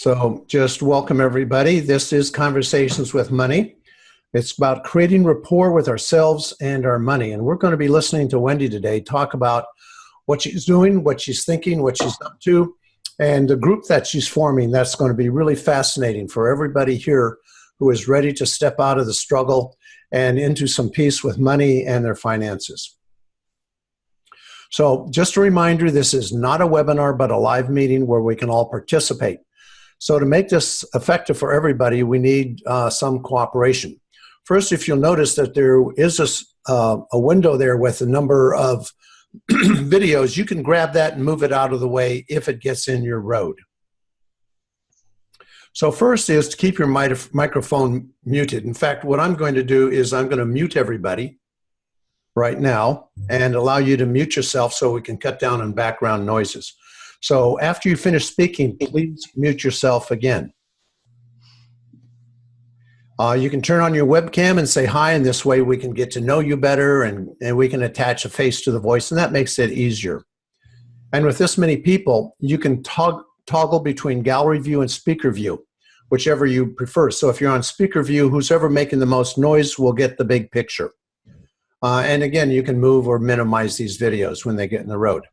So just welcome everybody. This is Conversations with Money. It's about creating rapport with ourselves and our money. And we're going to be listening to Wendy today talk about what she's doing, what she's thinking, what she's up to, and the group that she's forming. That's going to be really fascinating for everybody here who is ready to step out of the struggle and into some peace with money and their finances. So just a reminder, this is not a webinar, but a live meeting where we can all participate. So to make this effective for everybody, we need some cooperation. First, if you'll notice that there is a window there with a number of videos, you can grab that and move it out of the way if it gets in your road. So first is to keep your microphone muted. In fact, what I'm going to do is I'm going to mute everybody right now and allow you to mute yourself so we can cut down on background noises. So after you finish speaking, please mute yourself again. You can turn on your webcam and say hi, and this way we can get to know you better and we can attach a face to the voice, and that makes it easier. And with this many people, you can toggle between gallery view and speaker view, whichever you prefer. So if you're on speaker view, who's ever making the most noise will get the big picture. And again, you can move or minimize these videos when they get in the road.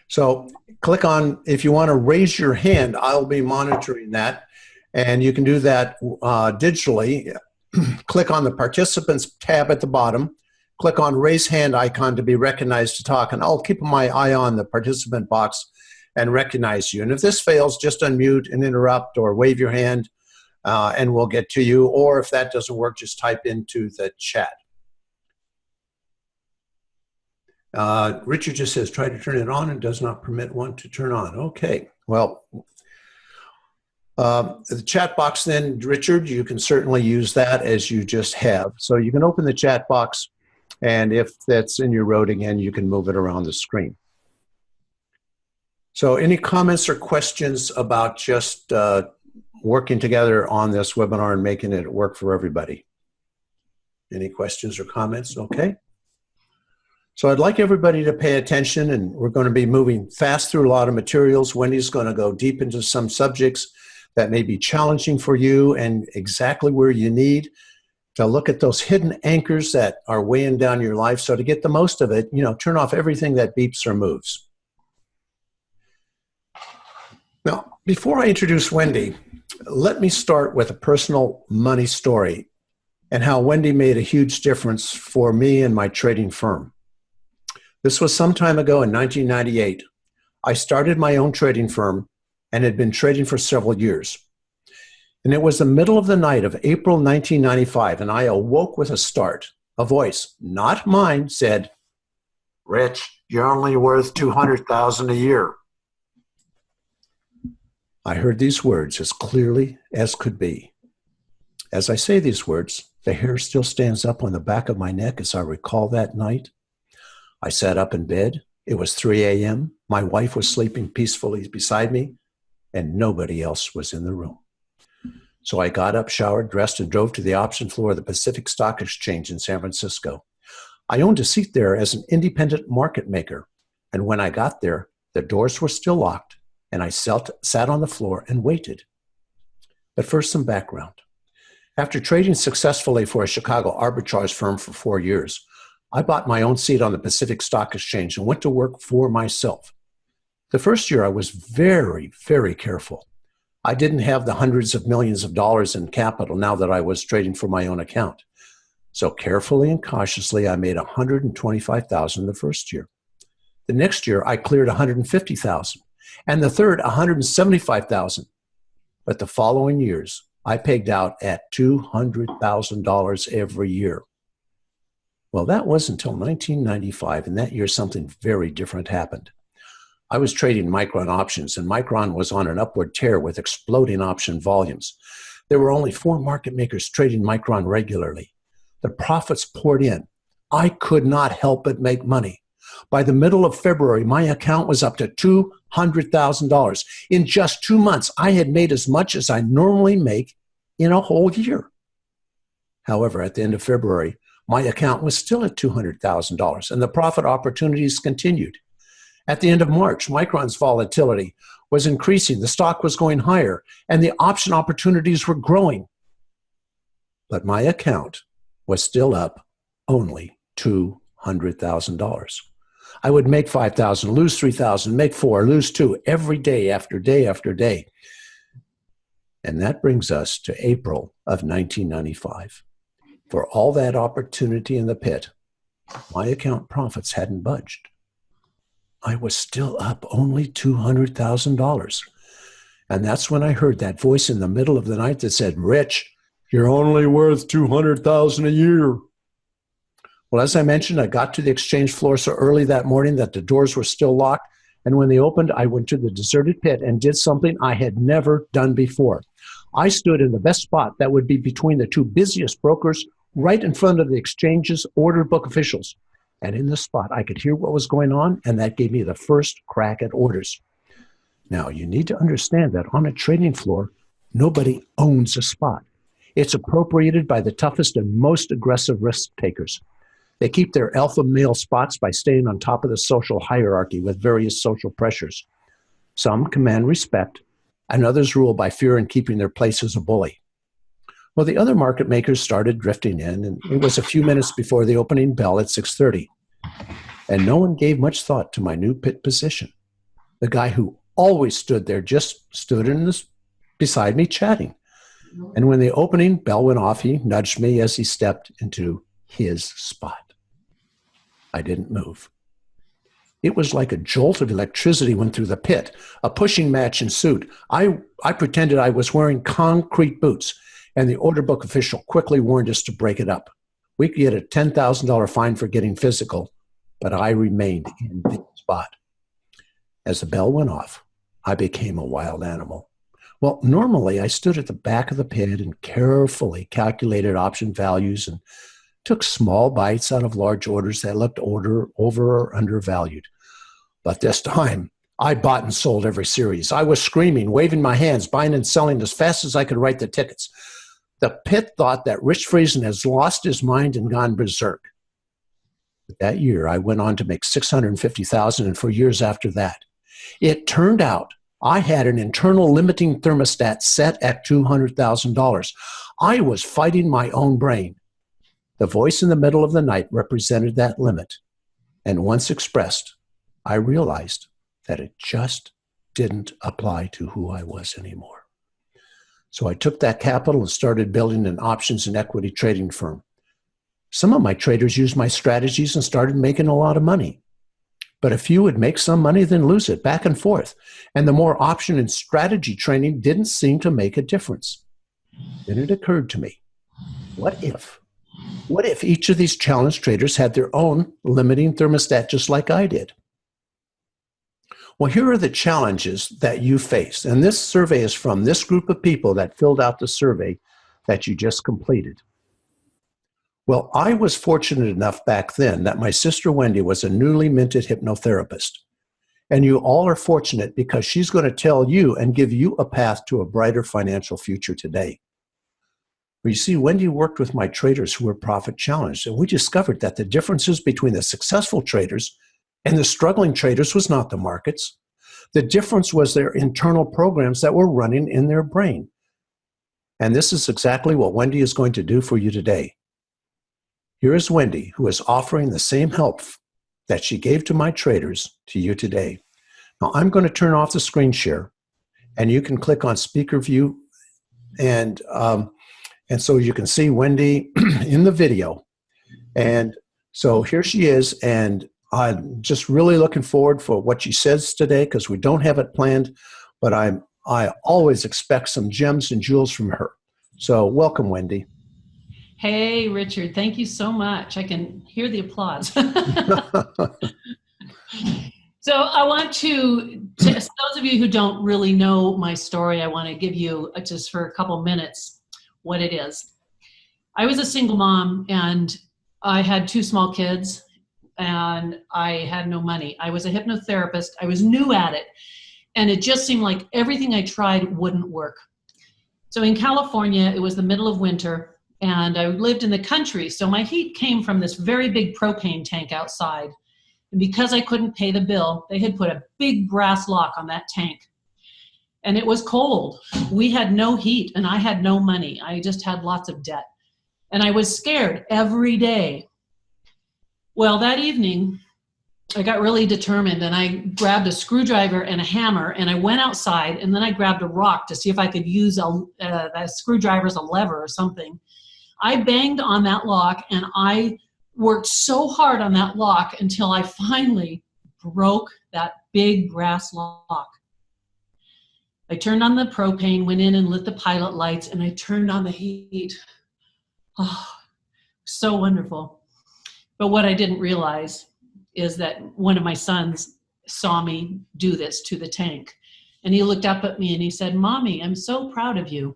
So click on, if you want to raise your hand, I'll be monitoring that. And you can do that digitally. Click on the participants tab at the bottom. Click on raise hand icon to be recognized to talk. And I'll keep my eye on the participant box and recognize you. And if this fails, just unmute and interrupt or wave your hand and we'll get to you. Or if that doesn't work, just type into the chat. Richard just says, try to turn it on and does not permit one to turn on. Okay, well, the chat box then, Richard, you can certainly use that as you just have. So you can open the chat box, and if that's in your road again, you can move it around the screen. So any comments or questions about just working together on this webinar and making it work for everybody? Any questions or comments? Okay. So I'd like everybody to pay attention, and we're going to be moving fast through a lot of materials. Wendy's going to go deep into some subjects that may be challenging for you and exactly where you need to look at those hidden anchors that are weighing down your life. So to get the most of it, turn off everything that beeps or moves. Now, before I introduce Wendy, let me start with a personal money story and how Wendy made a huge difference for me and my trading firm. This was some time ago in 1998. I started my own trading firm and had been trading for several years. And it was the middle of the night of April 1995, and I awoke with a start. A voice, not mine, said, "Rich, you're only worth $200,000 a year." I heard these words as clearly as could be. As I say these words, the hair still stands up on the back of my neck as I recall that night. I sat up in bed. It was 3 a.m. My wife was sleeping peacefully beside me, and nobody else was in the room. So I got up, showered, dressed, and drove to the option floor of the Pacific Stock Exchange in San Francisco. I owned a seat there as an independent market maker, and when I got there, the doors were still locked, and I sat on the floor and waited. But first, some background. After trading successfully for a Chicago arbitrage firm for 4 years, I bought my own seat on the Pacific Stock Exchange and went to work for myself. The first year, I was very, very careful. I didn't have the hundreds of millions of dollars in capital now that I was trading for my own account. So carefully and cautiously, I made $125,000 the first year. The next year, I cleared $150,000, and the third, $175,000. But the following years, I pegged out at $200,000 every year. Well, that wasn't until 1995, and that year something very different happened. I was trading Micron options, and Micron was on an upward tear with exploding option volumes. There were only 4 market makers trading Micron regularly. The profits poured in. I could not help but make money. By the middle of February, my account was up to $200,000. In just 2 months, I had made as much as I normally make in a whole year. However, at the end of February, my account was still at $200,000, and the profit opportunities continued. At the end of March, Micron's volatility was increasing, the stock was going higher, and the option opportunities were growing. But my account was still up only $200,000. I would make $5,000, lose $3,000, make $4,000, lose $2,000 every day after day after day. And that brings us to April of 1995. For all that opportunity in the pit, my account profits hadn't budged. I was still up only $200,000. And that's when I heard that voice in the middle of the night that said, Rich, you're only worth $200,000 a year. Well, as I mentioned, I got to the exchange floor so early that morning that the doors were still locked. And when they opened, I went to the deserted pit and did something I had never done before. I stood in the best spot that would be between the two busiest brokers, right in front of the exchange's order book officials. And in this spot, I could hear what was going on, and that gave me the first crack at orders. Now, you need to understand that on a trading floor, nobody owns a spot. It's appropriated by the toughest and most aggressive risk takers. They keep their alpha male spots by staying on top of the social hierarchy with various social pressures. Some command respect, and others rule by fear and keeping their place as a bully. Well, the other market makers started drifting in, and it was a few minutes before the opening bell at 6:30. And no one gave much thought to my new pit position. The guy who always stood there just stood beside me chatting. And when the opening bell went off, he nudged me as he stepped into his spot. I didn't move. It was like a jolt of electricity went through the pit. A pushing match ensued. I pretended I was wearing concrete boots, and the order book official quickly warned us to break it up. We could get a $10,000 fine for getting physical, but I remained in the spot. As the bell went off, I became a wild animal. Well, normally I stood at the back of the pit and carefully calculated option values and took small bites out of large orders that looked over or undervalued. But this time, I bought and sold every series. I was screaming, waving my hands, buying and selling as fast as I could write the tickets. The pit thought that Rich Friesen has lost his mind and gone berserk. But that year, I went on to make $650,000, and for years after that. It turned out I had an internal limiting thermostat set at $200,000. I was fighting my own brain. The voice in the middle of the night represented that limit. And once expressed, I realized that it just didn't apply to who I was anymore. So I took that capital and started building an options and equity trading firm. Some of my traders used my strategies and started making a lot of money. But a few would make some money, then lose it, back and forth. And the more option and strategy training didn't seem to make a difference. Then it occurred to me, what if each of these challenged traders had their own limiting thermostat just like I did? Well, here are the challenges that you face. And this survey is from this group of people that filled out the survey that you just completed. Well, I was fortunate enough back then that my sister Wendy was a newly minted hypnotherapist. And you all are fortunate because she's going to tell you and give you a path to a brighter financial future today. Well, you see, Wendy worked with my traders who were profit challenged, and we discovered that the differences between the successful traders and the struggling traders was not the markets. The difference was their internal programs that were running in their brain. And this is exactly what Wendy is going to do for you today. Here is Wendy, who is offering the same help that she gave to my traders to you today. Now, I'm going to turn off the screen share, and you can click on speaker view, and so you can see Wendy in the video. And so here she is, and I'm just really looking forward for what she says today because we don't have it planned, but I always expect some gems and jewels from her. So welcome, Wendy. Hey, Richard. Thank you so much. I can hear the applause. So I want to those of you who don't really know my story, I want to give you just for a couple minutes what it is. I was a single mom and I had 2 small kids and I had no money. I was a hypnotherapist. I was new at it. And it just seemed like everything I tried wouldn't work. So in California, it was the middle of winter and I lived in the country. So my heat came from this very big propane tank outside. And because I couldn't pay the bill, they had put a big brass lock on that tank. And it was cold. We had no heat and I had no money. I just had lots of debt. And I was scared every day. Well, that evening, I got really determined and I grabbed a screwdriver and a hammer and I went outside and then I grabbed a rock to see if I could use a screwdriver as a lever or something. I banged on that lock and I worked so hard on that lock until I finally broke that big brass lock. I turned on the propane, went in and lit the pilot lights, and I turned on the heat. Oh, so wonderful. But what I didn't realize is that one of my sons saw me do this to the tank. And he looked up at me and he said, "Mommy, I'm so proud of you."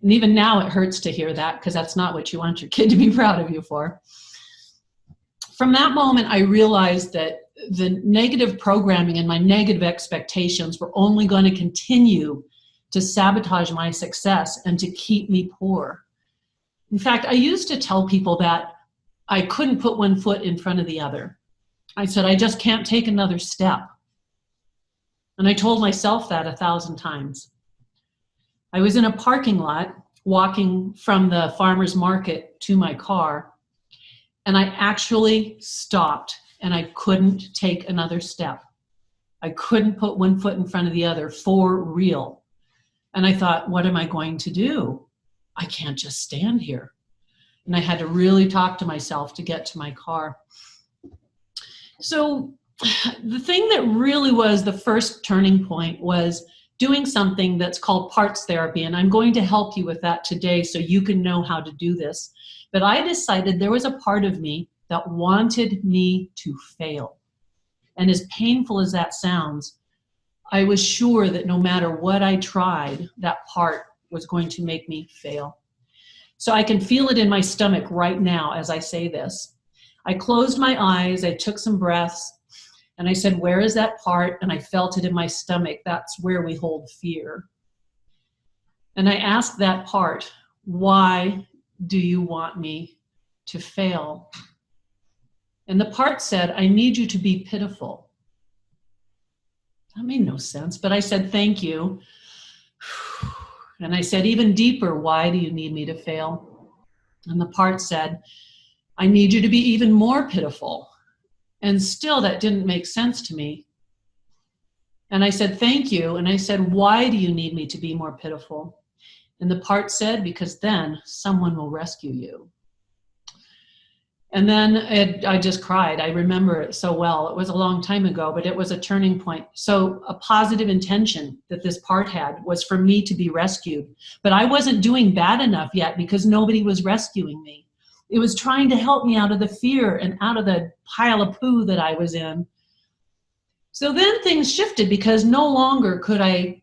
And even now it hurts to hear that because that's not what you want your kid to be proud of you for. From that moment, I realized that the negative programming and my negative expectations were only going to continue to sabotage my success and to keep me poor. In fact, I used to tell people that I couldn't put one foot in front of the other. I said, I just can't take another step. And I told myself that 1,000 times. I was in a parking lot walking from the farmer's market to my car, and I actually stopped and I couldn't take another step. I couldn't put one foot in front of the other for real. And I thought, what am I going to do? I can't just stand here. And I had to really talk to myself to get to my car. So the thing that really was the first turning point was doing something that's called parts therapy. And I'm going to help you with that today so you can know how to do this. But I decided there was a part of me that wanted me to fail. And as painful as that sounds, I was sure that no matter what I tried, that part was going to make me fail. So I can feel it in my stomach right now as I say this. I closed my eyes, I took some breaths, and I said, where is that part? And I felt it in my stomach. That's where we hold fear. And I asked that part, why do you want me to fail? And the part said, I need you to be pitiful. That made no sense, but I said, thank you. And I said, even deeper, why do you need me to fail? And the part said, I need you to be even more pitiful. And still that didn't make sense to me. And I said, thank you. And I said, why do you need me to be more pitiful? And the part said, because then someone will rescue you. And then I just cried. I remember it so well. It was a long time ago, but it was a turning point. So a positive intention that this part had was for me to be rescued. But I wasn't doing bad enough yet because nobody was rescuing me. It was trying to help me out of the fear and out of the pile of poo that I was in. So then things shifted because no longer could I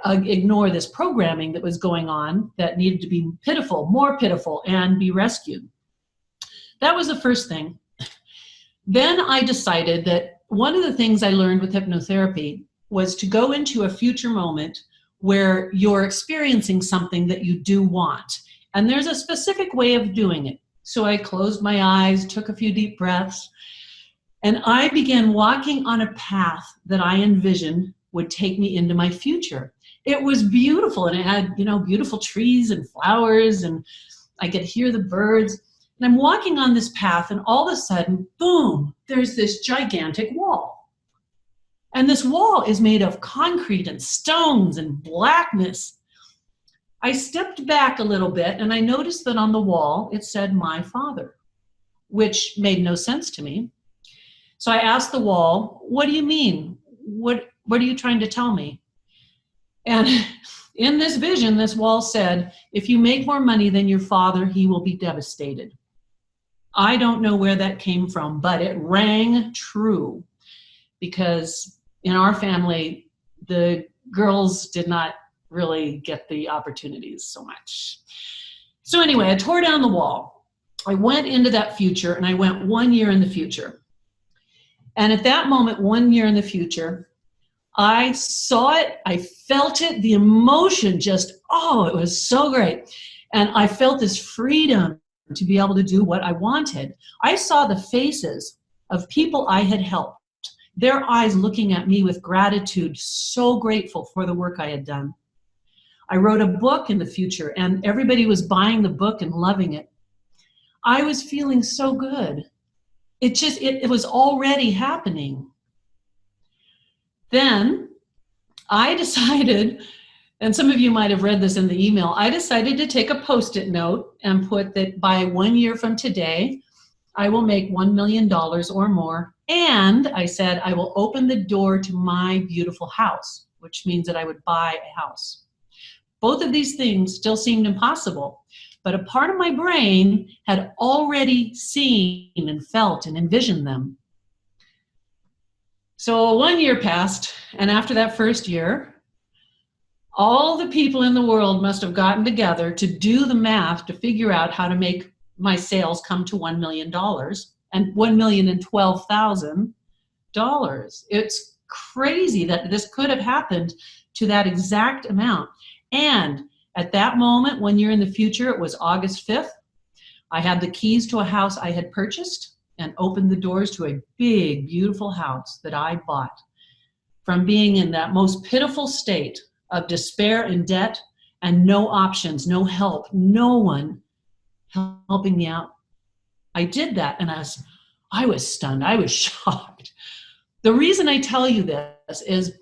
ignore this programming that was going on that needed to be pitiful, more pitiful, and be rescued. That was the first thing. Then I decided that one of the things I learned with hypnotherapy was to go into a future moment where you're experiencing something that you do want. And there's a specific way of doing it. So I closed my eyes, took a few deep breaths, and I began walking on a path that I envisioned would take me into my future. It was beautiful, and it had, beautiful trees and flowers, and I could hear the birds. And I'm walking on this path, and all of a sudden, boom, there's this gigantic wall. And this wall is made of concrete and stones and blackness. I stepped back a little bit, and I noticed that on the wall, it said, my father, which made no sense to me. So I asked the wall, what do you mean? What are you trying to tell me? And in this vision, this wall said, if you make more money than your father, he will be devastated. I don't know where that came from, but it rang true because in our family, the girls did not really get the opportunities so much. So anyway, I tore down the wall. I went into that future, and I went 1 year in the future. And at that moment, 1 year in the future, I saw it, I felt it, the emotion just, it was so great. And I felt this freedom to be able to do what I wanted. I saw the faces of people I had helped, their eyes looking at me with gratitude, so grateful for the work I had done. I wrote a book in the future, and everybody was buying the book and loving it. I was feeling so good. It was already happening. Then I decided, and some of you might have read this in the email, I decided to take a Post-it note and put that by 1 year from today, I will make $1 million or more. And I said, I will open the door to my beautiful house, which means that I would buy a house. Both of these things still seemed impossible, but a part of my brain had already seen and felt and envisioned them. So 1 year passed, and after that first year, all the people in the world must have gotten together to do the math to figure out how to make my sales come to $1 million and $1,012,000. It's crazy that this could have happened to that exact amount. And at that moment, 1 year in the future, it was August 5th, I had the keys to a house I had purchased and opened the doors to a big, beautiful house that I bought. From being in that most pitiful state of despair and debt and no options, no help, no one helping me out, I did that, and I was stunned. I was shocked. The reason I tell you this is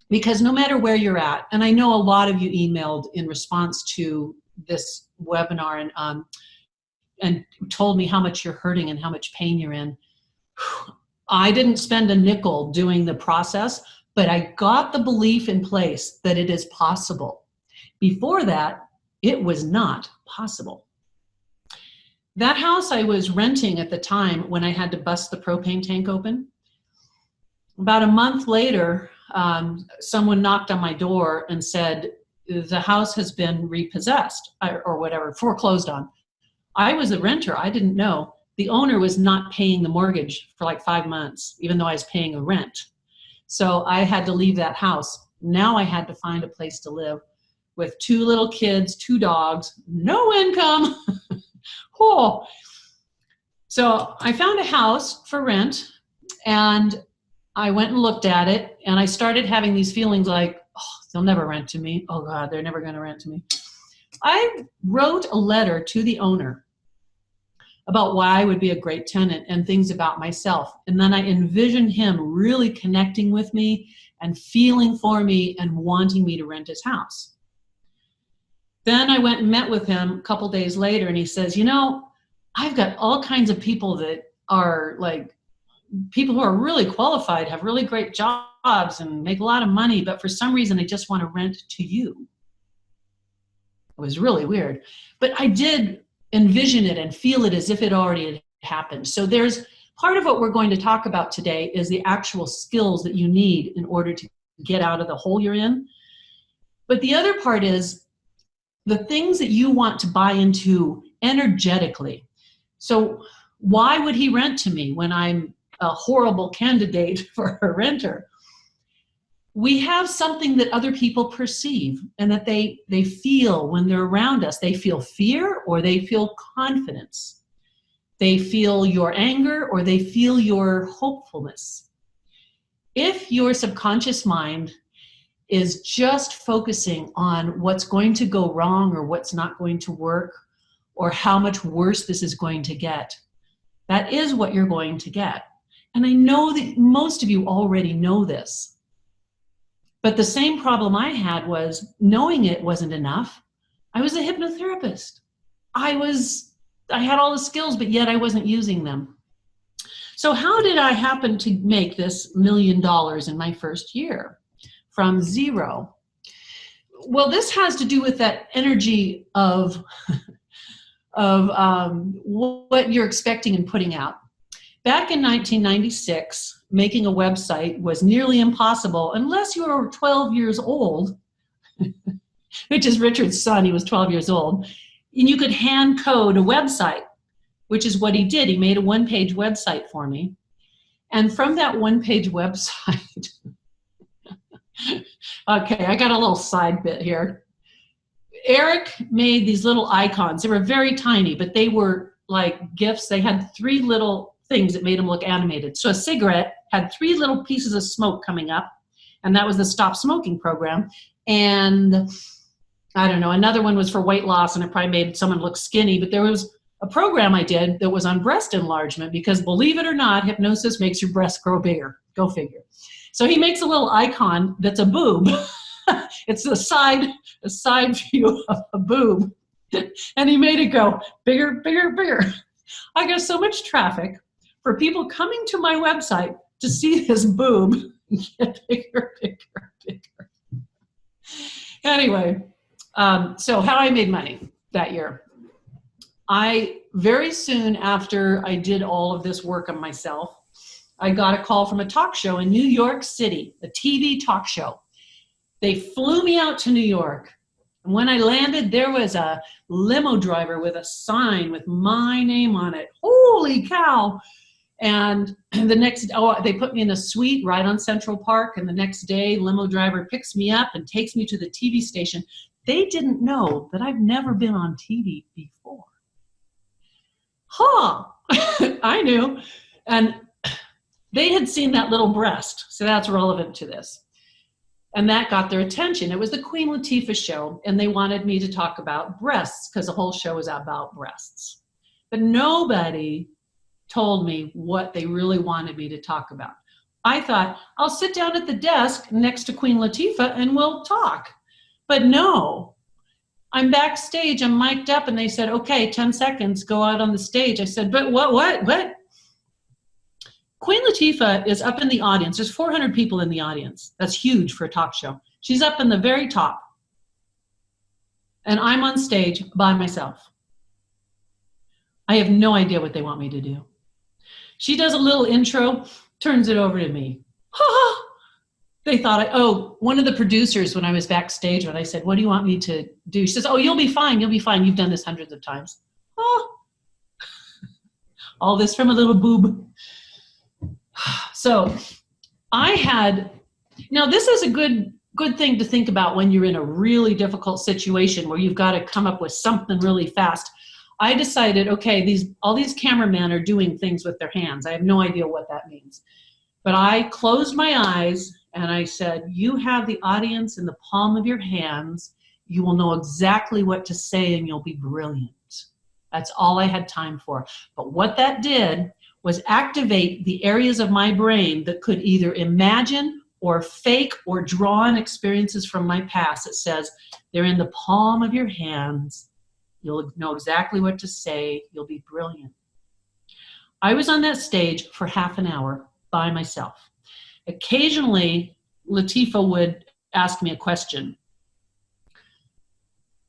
because no matter where you're at, and I know a lot of you emailed in response to this webinar and told me how much you're hurting and how much pain you're in. I didn't spend a nickel doing the process, but I got the belief in place that it is possible. Before that, it was not possible. That house I was renting at the time when I had to bust the propane tank open, about a month later, someone knocked on my door and said, the house has been repossessed or whatever, foreclosed on. I was a renter. I didn't know. The owner was not paying the mortgage for like 5 months, even though I was paying a rent. So I had to leave that house. Now I had to find a place to live with 2 little kids, 2 dogs, no income. Oh. So I found a house for rent, and I went and looked at it, and I started having these feelings like, oh, they'll never rent to me. Oh God, they're never going to rent to me. I wrote a letter to the owner about why I would be a great tenant and things about myself. And then I envisioned him really connecting with me and feeling for me and wanting me to rent his house. Then I went and met with him a couple days later, and he says, you know, I've got all kinds of people that are like people who are really qualified, have really great jobs and make a lot of money, but for some reason I just want to rent to you. It was really weird, but I did envision it and feel it as if it already had happened. So there's part of what we're going to talk about today is the actual skills that you need in order to get out of the hole you're in. But the other part is the things that you want to buy into energetically. So why would he rent to me when I'm a horrible candidate for a renter? We have something that other people perceive and that they feel when they're around us. They feel fear or they feel confidence. They feel your anger or they feel your hopefulness. If your subconscious mind is just focusing on what's going to go wrong or what's not going to work or how much worse this is going to get, that is what you're going to get. And I know that most of you already know this. But the same problem I had was knowing it wasn't enough. I was a hypnotherapist. I had all the skills, but yet I wasn't using them. So how did I happen to make this $1 million in my first year from zero? Well, this has to do with that energy of what you're expecting and putting out. Back in 1996, making a website was nearly impossible unless you were 12 years old, which is Richard's son, he was 12 years old, and you could hand code a website, which is what he did. He made a one-page website for me. And from that one-page website, okay, I got a little side bit here. Eric made these little icons. They were very tiny, but they were like gifts. They had three little things that made them look animated. So a cigarette had 3 little pieces of smoke coming up, and that was the stop smoking program. And I don't know, another one was for weight loss, and it probably made someone look skinny. But there was a program I did that was on breast enlargement, because believe it or not, hypnosis makes your breasts grow bigger. Go figure. So he makes a little icon that's a boob. It's a side view of a boob. And he made it go bigger, bigger, bigger. I got so much traffic for people coming to my website to see this boob get bigger, bigger, bigger. Anyway, so how I made money that year. Very soon after I did all of this work on myself, I got a call from a talk show in New York City, a TV talk show. They flew me out to New York. And when I landed, there was a limo driver with a sign with my name on it. Holy cow. And they put me in a suite right on Central Park. And the next day, limo driver picks me up and takes me to the TV station. They didn't know that I've never been on TV before. I knew. And they had seen that little breast. So that's relevant to this. And that got their attention. It was the Queen Latifah show, and they wanted me to talk about breasts because the whole show was about breasts. But nobody told me what they really wanted me to talk about. I thought, I'll sit down at the desk next to Queen Latifah and we'll talk. But no, I'm backstage, I'm mic'd up, and they said, okay, 10 seconds, go out on the stage. I said, but what? Queen Latifah is up in the audience. There's 400 people in the audience. That's huge for a talk show. She's up in the very top. And I'm on stage by myself. I have no idea what they want me to do. She does a little intro, turns it over to me. They thought, one of the producers, when I was backstage, when I said, what do you want me to do? She says, oh, you'll be fine. You'll be fine. You've done this hundreds of times. All this from a little boob. So now this is a good thing to think about when you're in a really difficult situation where you've got to come up with something really fast. I decided, okay, all these cameramen are doing things with their hands. I have no idea what that means. But I closed my eyes and I said, you have the audience in the palm of your hands. You will know exactly what to say and you'll be brilliant. That's all I had time for. But what that did was activate the areas of my brain that could either imagine or fake or draw on experiences from my past. It says, they're in the palm of your hands. You'll know exactly what to say. You'll be brilliant. I was on that stage for half an hour by myself. Occasionally, Latifah would ask me a question,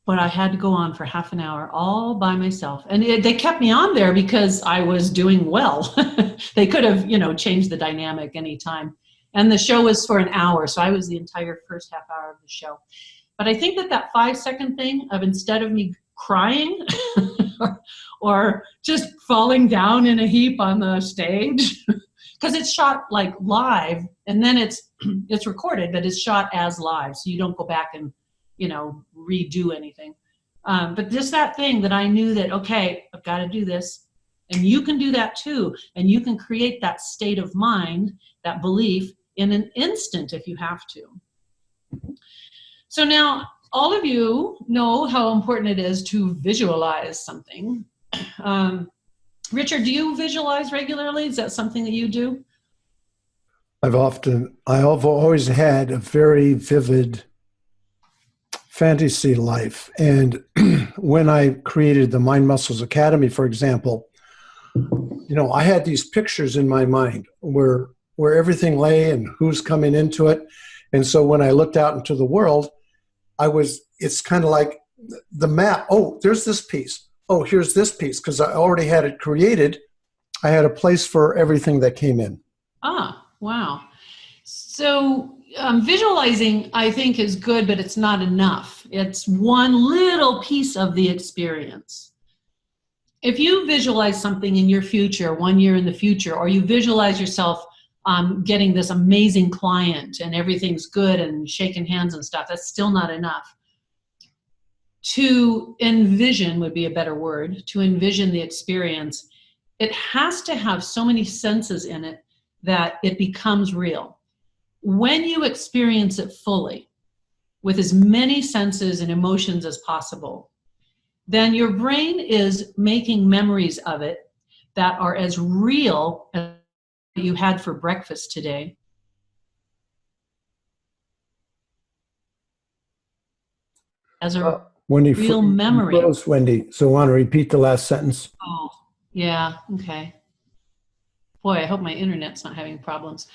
but I had to go on for half an hour all by myself. And they kept me on there because I was doing well. They could have, changed the dynamic anytime. And the show was for an hour, so I was the entire first half hour of the show. But I think that 5-second thing of, instead of me crying or just falling down in a heap on the stage, because it's shot like live, and then it's recorded, but it's shot as live, so you don't go back and redo anything. But just that thing that I knew that, okay, I've got to do this, and you can do that too, and you can create that state of mind, that belief, in an instant if you have to. So now all of you know how important it is to visualize something. Richard, do you visualize regularly? Is that something that you do? I've always had a very vivid fantasy life. And when I created the Mind Muscles Academy, for example, I had these pictures in my mind where everything lay and who's coming into it. And so when I looked out into the world, it's kind of like the map. Oh, there's this piece. Oh, here's this piece. Because I already had it created. I had a place for everything that came in. Ah, wow. So visualizing, I think, is good, but it's not enough. It's one little piece of the experience. If you visualize something in your future, 1 year in the future, or you visualize yourself getting this amazing client and everything's good and shaking hands and stuff, that's still not enough. To envision would be a better word. To envision the experience it has to have so many senses in it that it becomes real. When you experience it fully, with as many senses and emotions as possible, then your brain is making memories of it that are as real as you had for breakfast today. As a Wendy, real you memory. froze, Wendy. So I want to repeat the last sentence. Oh, yeah, okay. Boy, I hope my internet's not having problems.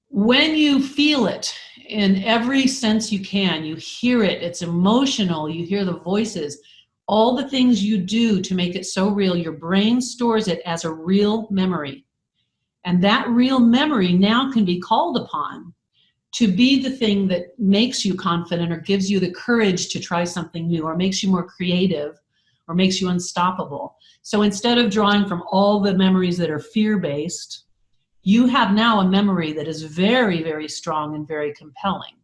When you feel it in every sense you can, you hear it, it's emotional, you hear the voices, all the things you do to make it so real, your brain stores it as a real memory. And that real memory now can be called upon to be the thing that makes you confident or gives you the courage to try something new or makes you more creative or makes you unstoppable. So instead of drawing from all the memories that are fear-based, you have now a memory that is very, very strong and very compelling.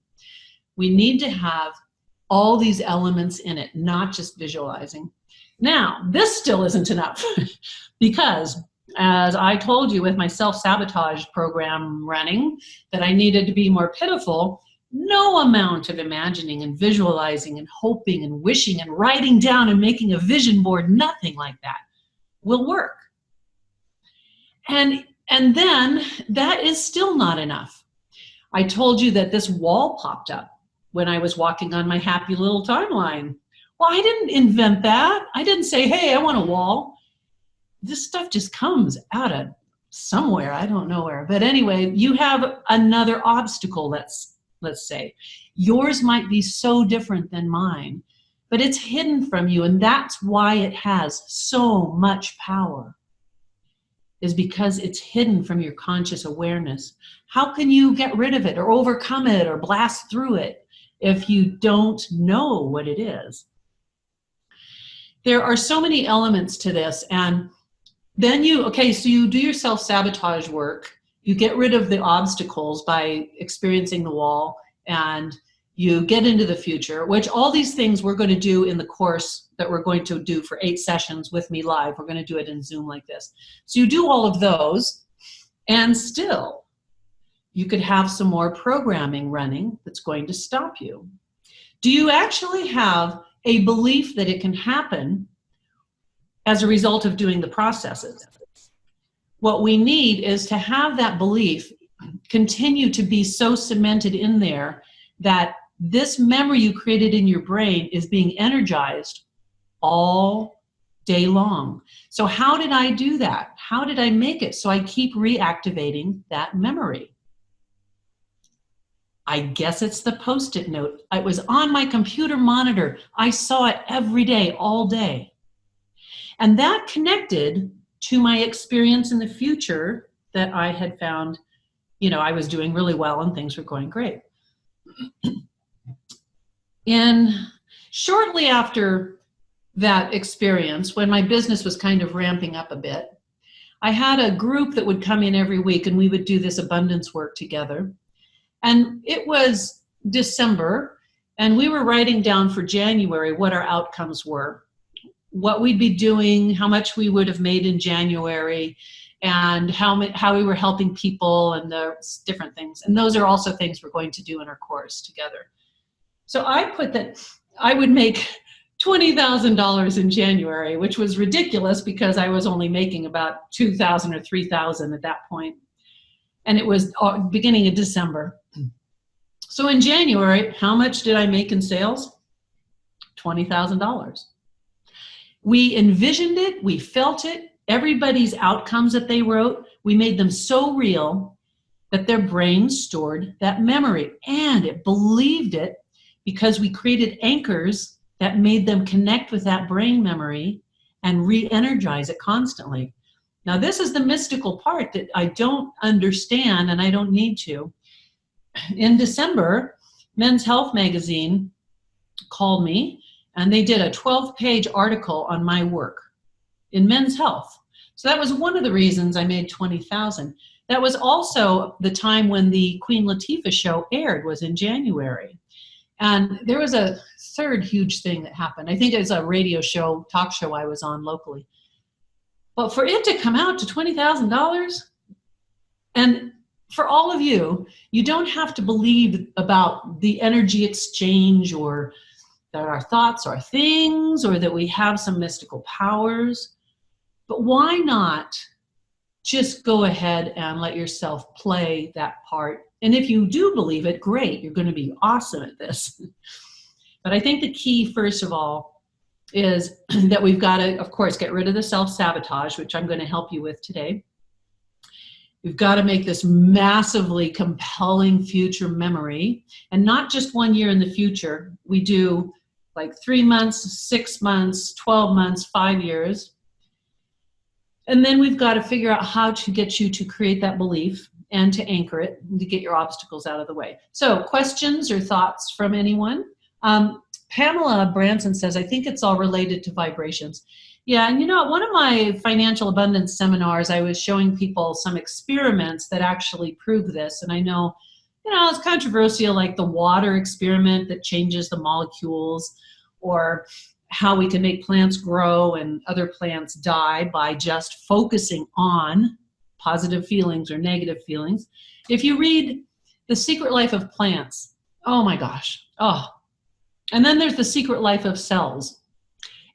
We need to have all these elements in it, not just visualizing. Now, this still isn't enough because, as I told you with my self-sabotage program running, that I needed to be more pitiful, no amount of imagining and visualizing and hoping and wishing and writing down and making a vision board, nothing like that will work. And then that is still not enough. I told you that this wall popped up when I was walking on my happy little timeline. Well, I didn't invent that. I didn't say, hey, I want a wall. This stuff just comes out of somewhere. I don't know where. But anyway, you have another obstacle, let's say. Yours might be so different than mine, but it's hidden from you. And that's why it has so much power, is because it's hidden from your conscious awareness. How can you get rid of it or overcome it or blast through it if you don't know what it is? There are so many elements to this. And then so you do your self-sabotage work. You get rid of the obstacles by experiencing the wall, and you get into the future, which all these things we're going to do in the course that we're going to do for 8 sessions with me live. We're going to do it in Zoom like this. So you do all of those, and still you could have some more programming running that's going to stop you. Do you actually have a belief that it can happen as a result of doing the processes? What we need is to have that belief continue to be so cemented in there that this memory you created in your brain is being energized all day long. So how did I do that? How did I make it so I keep reactivating that memory? I guess it's the Post-it note. It was on my computer monitor. I saw it every day, all day. And that connected to my experience in the future that I had found, I was doing really well and things were going great. And shortly after that experience, when my business was kind of ramping up a bit, I had a group that would come in every week and we would do this abundance work together. And it was December, and we were writing down for January what our outcomes were, what we'd be doing, how much we would have made in January, and how we were helping people and the different things. And those are also things we're going to do in our course together. So I put that I would make $20,000 in January, which was ridiculous because I was only making about $2,000 or $3,000 at that point. And it was beginning of December. So in January, how much did I make in sales? $20,000. We envisioned it, we felt it, everybody's outcomes that they wrote, we made them so real that their brain stored that memory, and it believed it because we created anchors that made them connect with that brain memory and re-energize it constantly. Now, this is the mystical part that I don't understand and I don't need to. In December, Men's Health magazine called me and they did a 12-page article on my work in Men's Health. So that was one of the reasons I made $20,000. That was also the time when the Queen Latifah show aired, was in January. And there was a third huge thing that happened. I think it was a radio show, talk show I was on locally. But for it to come out to $20,000, and for all of you, you don't have to believe about the energy exchange or that our thoughts are things or that we have some mystical powers. But why not just go ahead and let yourself play that part? And if you do believe it, great, you're going to be awesome at this. But I think the key, first of all, is that we've got to, of course, get rid of the self-sabotage, which I'm going to help you with today. We've got to make this massively compelling future memory, and not just 1 year in the future. We do like 3 months, 6 months, 12 months, 5 years. And then we've got to figure out how to get you to create that belief and to anchor it and to get your obstacles out of the way. So questions or thoughts from anyone? Pamela Branson says, I think it's all related to vibrations. Yeah, and at one of my financial abundance seminars, I was showing people some experiments that actually prove this. And I know, it's controversial, like the water experiment that changes the molecules, or how we can make plants grow and other plants die by just focusing on positive feelings or negative feelings. If you read The Secret Life of Plants, oh my gosh, and then there's The Secret Life of Cells.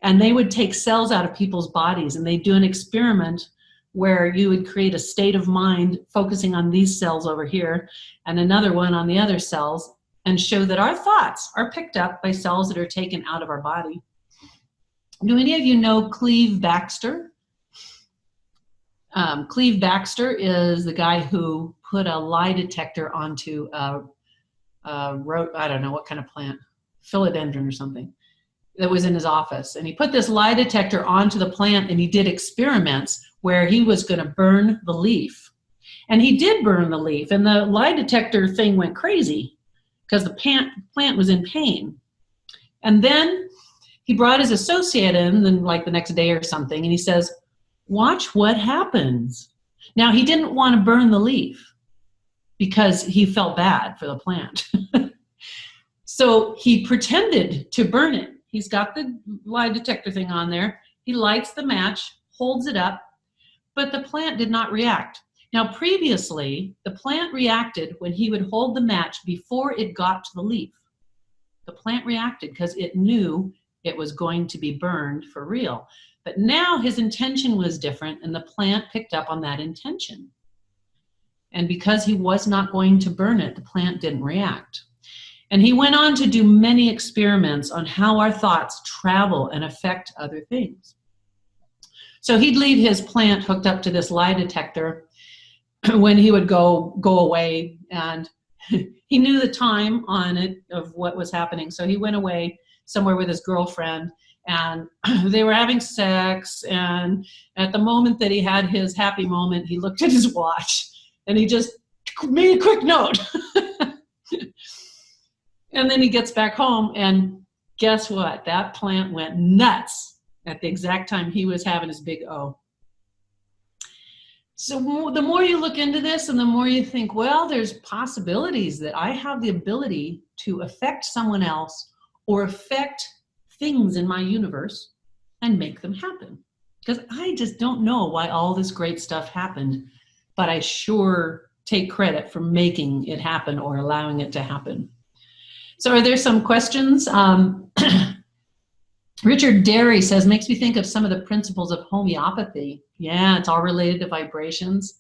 And they would take cells out of people's bodies, and they'd do an experiment where you would create a state of mind focusing on these cells over here and another one on the other cells, and show that our thoughts are picked up by cells that are taken out of our body. Do any of you know Cleve Baxter? Cleve Baxter is the guy who put a lie detector onto I don't know what kind of plant, philodendron or something, that was in his office. And he put this lie detector onto the plant, and he did experiments where he was going to burn the leaf. And he did burn the leaf, and the lie detector thing went crazy because the plant was in pain. And then he brought his associate in, then like the next day or something, and he says, watch what happens. Now, he didn't want to burn the leaf because he felt bad for the plant. So he pretended to burn it. He's got the lie detector thing on there. He lights the match, holds it up, but the plant did not react. Now, previously, the plant reacted when he would hold the match before it got to the leaf. The plant reacted because it knew it was going to be burned for real. But now his intention was different, and the plant picked up on that intention. And because he was not going to burn it, the plant didn't react. And he went on to do many experiments on how our thoughts travel and affect other things. So he'd leave his plant hooked up to this lie detector when he would go away, and he knew the time on it of what was happening. So he went away somewhere with his girlfriend, and they were having sex, and at the moment that he had his happy moment, he looked at his watch, and he just made a quick note. And then he gets back home, and guess what? That plant went nuts at the exact time he was having his big O. So the more you look into this, and the more you think, well, there's possibilities that I have the ability to affect someone else or affect things in my universe and make them happen. Because I just don't know why all this great stuff happened, but I sure take credit for making it happen or allowing it to happen. So are there some questions? Richard Derry says, makes me think of some of the principles of homeopathy. Yeah, it's all related to vibrations.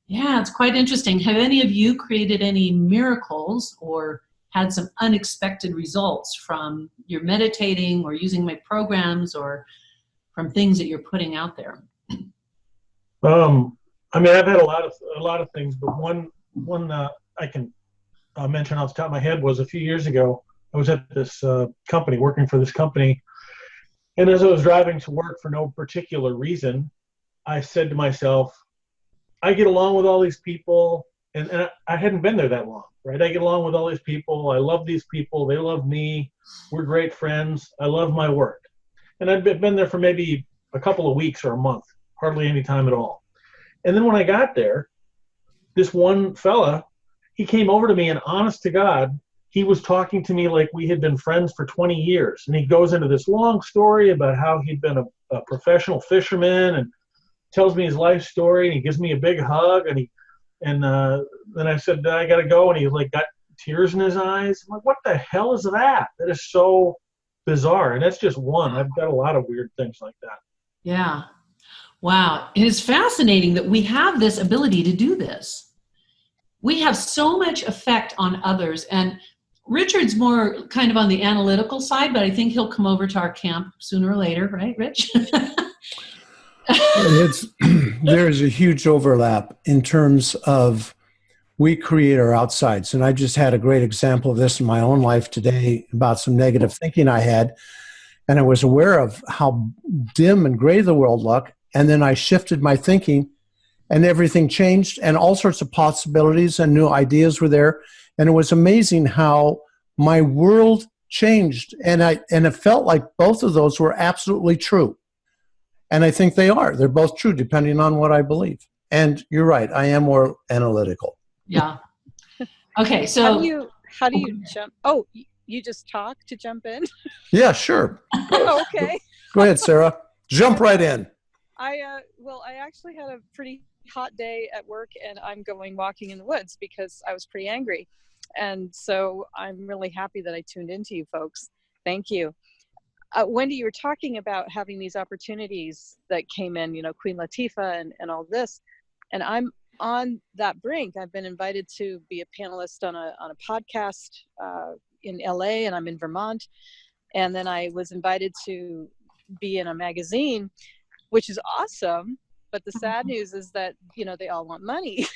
Yeah, it's quite interesting. Have any of you created any miracles or had some unexpected results from your meditating or using my programs or from things that you're putting out there? I mean, I've had a lot of things, but one I can mention off the top of my head was a few years ago. I was at this company, working for this company, and as I was driving to work for no particular reason, I said to myself, I get along with all these people, and I hadn't been there that long, right? I get along with all these people. I love these people. They love me. We're great friends. I love my work. And I'd been there for maybe a couple of weeks or a month, hardly any time at all. And then when I got there, this one fella, he came over to me, and honest to God, he was talking to me like we had been friends for 20 years. And he goes into this long story about how he'd been a professional fisherman and tells me his life story, and he gives me a big hug, and then I said, I got to go, and he like got tears in his eyes. I'm like, what the hell is that? That is so bizarre. And that's just one. I've got a lot of weird things like that. Yeah. Wow. It is fascinating that we have this ability to do this. We have so much effect on others. And Richard's more kind of on the analytical side, but I think he'll come over to our camp sooner or later, right, Rich? There's a huge overlap in terms of we create our outsides. And I just had a great example of this in my own life today about some negative thinking I had. And I was aware of how dim and gray the world looked. And then I shifted my thinking and everything changed and all sorts of possibilities and new ideas were there. And it was amazing how my world changed. And it felt like both of those were absolutely true. And I think they are. They're both true depending on what I believe. And you're right. I am more analytical. Yeah. Okay. So how do you jump? Oh, you just talk to jump in? Yeah, sure. Okay. Go ahead, Sarah. Jump right in. I actually had a pretty hot day at work, and I'm going walking in the woods because I was pretty angry. And so I'm really happy that I tuned into you folks. Thank you. Wendy, you were talking about having these opportunities that came in, Queen Latifah and all this. And I'm on that brink. I've been invited to be a panelist on a podcast in LA, and I'm in Vermont. And then I was invited to be in a magazine, which is awesome. But the sad news is that, they all want money.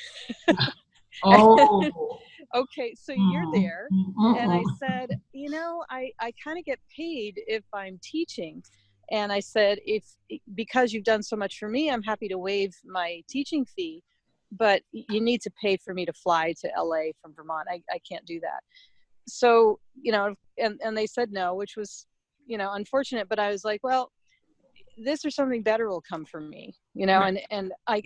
Oh. Okay, so you're there. And I said, I kind of get paid if I'm teaching. And I said, because you've done so much for me, I'm happy to waive my teaching fee, but you need to pay for me to fly to LA from Vermont. I can't do that. So, and they said no, which was, unfortunate, but I was like, well, this or something better will come from me, Right. and I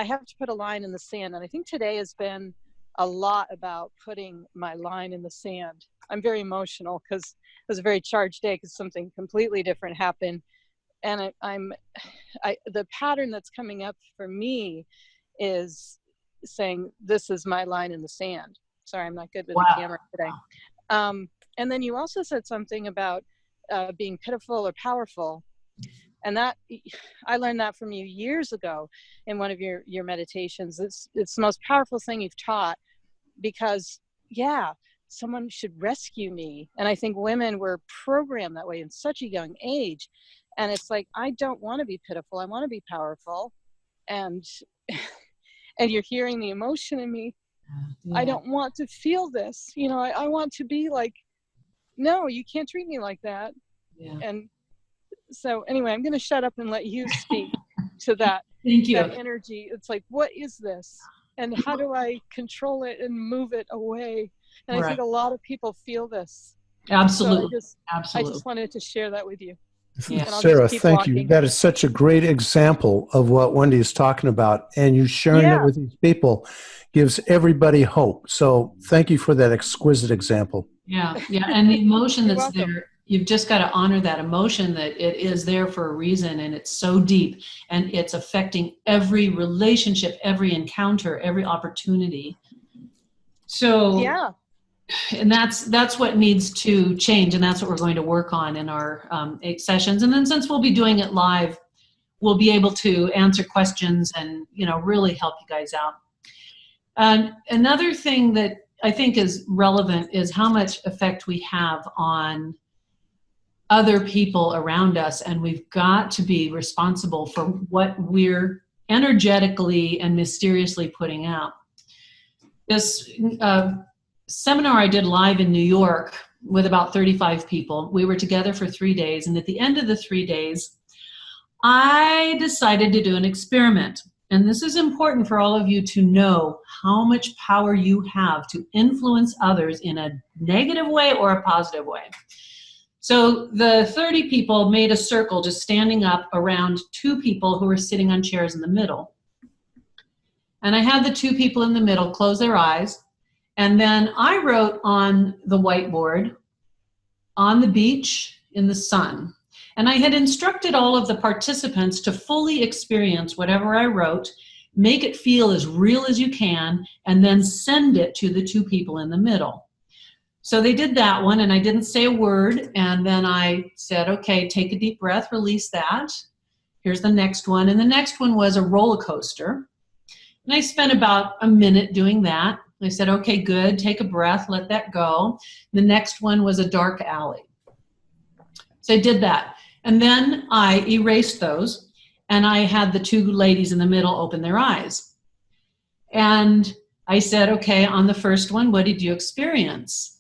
have to put a line in the sand. And I think today has been a lot about putting my line in the sand. I'm very emotional because it was a very charged day because something completely different happened. And the pattern that's coming up for me is saying, this is my line in the sand. Sorry, I'm not good with the camera today. And then you also said something about being pitiful or powerful. And that, I learned that from you years ago in one of your meditations. It's the most powerful thing you've taught because, someone should rescue me. And I think women were programmed that way in such a young age. And it's like, I don't want to be pitiful. I want to be powerful. And you're hearing the emotion in me. Yeah. I don't want to feel this. I want to be like, no, you can't treat me like that. Yeah. And so anyway, I'm going to shut up and let you speak to that. Thank you. That energy. It's like, what is this? And how do I control it and move it away? And right. I think a lot of people feel this. Absolutely. So I just wanted to share that with you. Yeah. Sarah, thank you. That is such a great example of what Wendy is talking about. And you sharing it with these people gives everybody hope. So thank you for that exquisite example. Yeah. And the emotion that's there, you've just got to honor that emotion, that it is there for a reason, and it's so deep, and it's affecting every relationship, every encounter, every opportunity. So and that's what needs to change, and that's what we're going to work on in our 8 sessions. And then since we'll be doing it live, we'll be able to answer questions and really help you guys out. Another thing that I think is relevant is how much effect we have on other people around us, and we've got to be responsible for what we're energetically and mysteriously putting out. This seminar I did live in New York with about 35 people. We were together for 3 days, and at the end of the 3 days, I decided to do an experiment. And this is important for all of you to know how much power you have to influence others in a negative way or a positive way. So the 30 people made a circle just standing up around 2 people who were sitting on chairs in the middle. And I had the 2 people in the middle close their eyes. And then I wrote on the whiteboard, on the beach in the sun. And I had instructed all of the participants to fully experience whatever I wrote, make it feel as real as you can, and then send it to the two people in the middle. So they did that one, and I didn't say a word. And then I said, okay, take a deep breath, release that. Here's the next one. And the next one was a roller coaster. And I spent about a minute doing that. I said, okay, good, take a breath, let that go. The next one was a dark alley. So I did that. And then I erased those, and I had the two ladies in the middle open their eyes. And I said, okay, on the first one, what did you experience?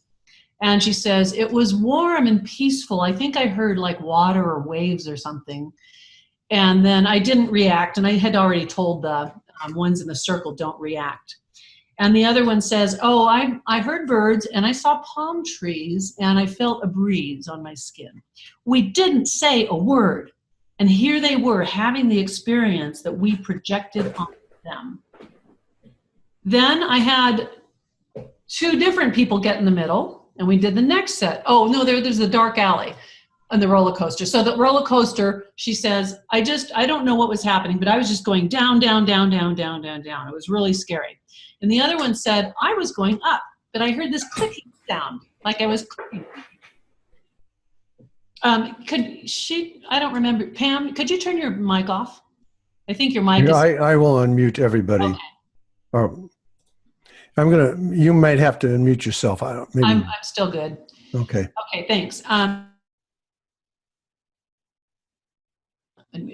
And she says, it was warm and peaceful. I think I heard like water or waves or something. And then I didn't react, and I had already told the ones in the circle, don't react. And the other one says, oh, I heard birds, and I saw palm trees, and I felt a breeze on my skin. We didn't say a word. And here they were having the experience that we projected on them. Then I had two different people get in the middle, and we did the next set. Oh, no, there's the dark alley and the roller coaster. So the roller coaster, she says, I don't know what was happening, but I was just going down, down, down, down, down, down, down. It was really scary. And the other one said, I was going up, but I heard this clicking sound, like I was clicking. I don't remember. Pam, could you turn your mic off? I think your mic is. I will unmute everybody. Okay. Or you might have to unmute yourself. I'm still good. Okay. Okay, thanks. Unmute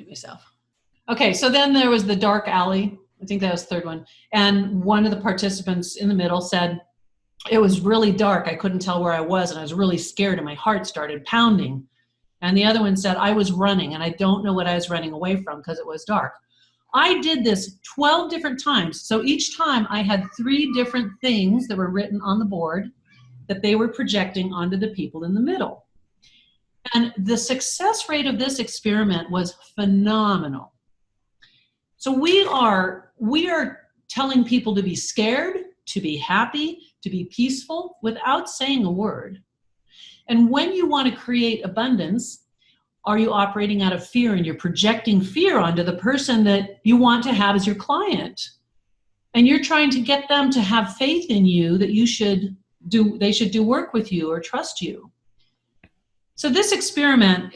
myself. Okay, so then there was the dark alley. I think that was the third one. And one of the participants in the middle said, it was really dark. I couldn't tell where I was, and I was really scared, and my heart started pounding. And the other one said, I was running, and I don't know what I was running away from because it was dark. I did this 12 different times. So each time I had 3 different things that were written on the board that they were projecting onto the people in the middle. And the success rate of this experiment was phenomenal. So we are telling people to be scared, to be happy, to be peaceful without saying a word. And when you want to create abundance, are you operating out of fear, and you're projecting fear onto the person that you want to have as your client? And you're trying to get them to have faith in you that they should do work with you or trust you. So this experiment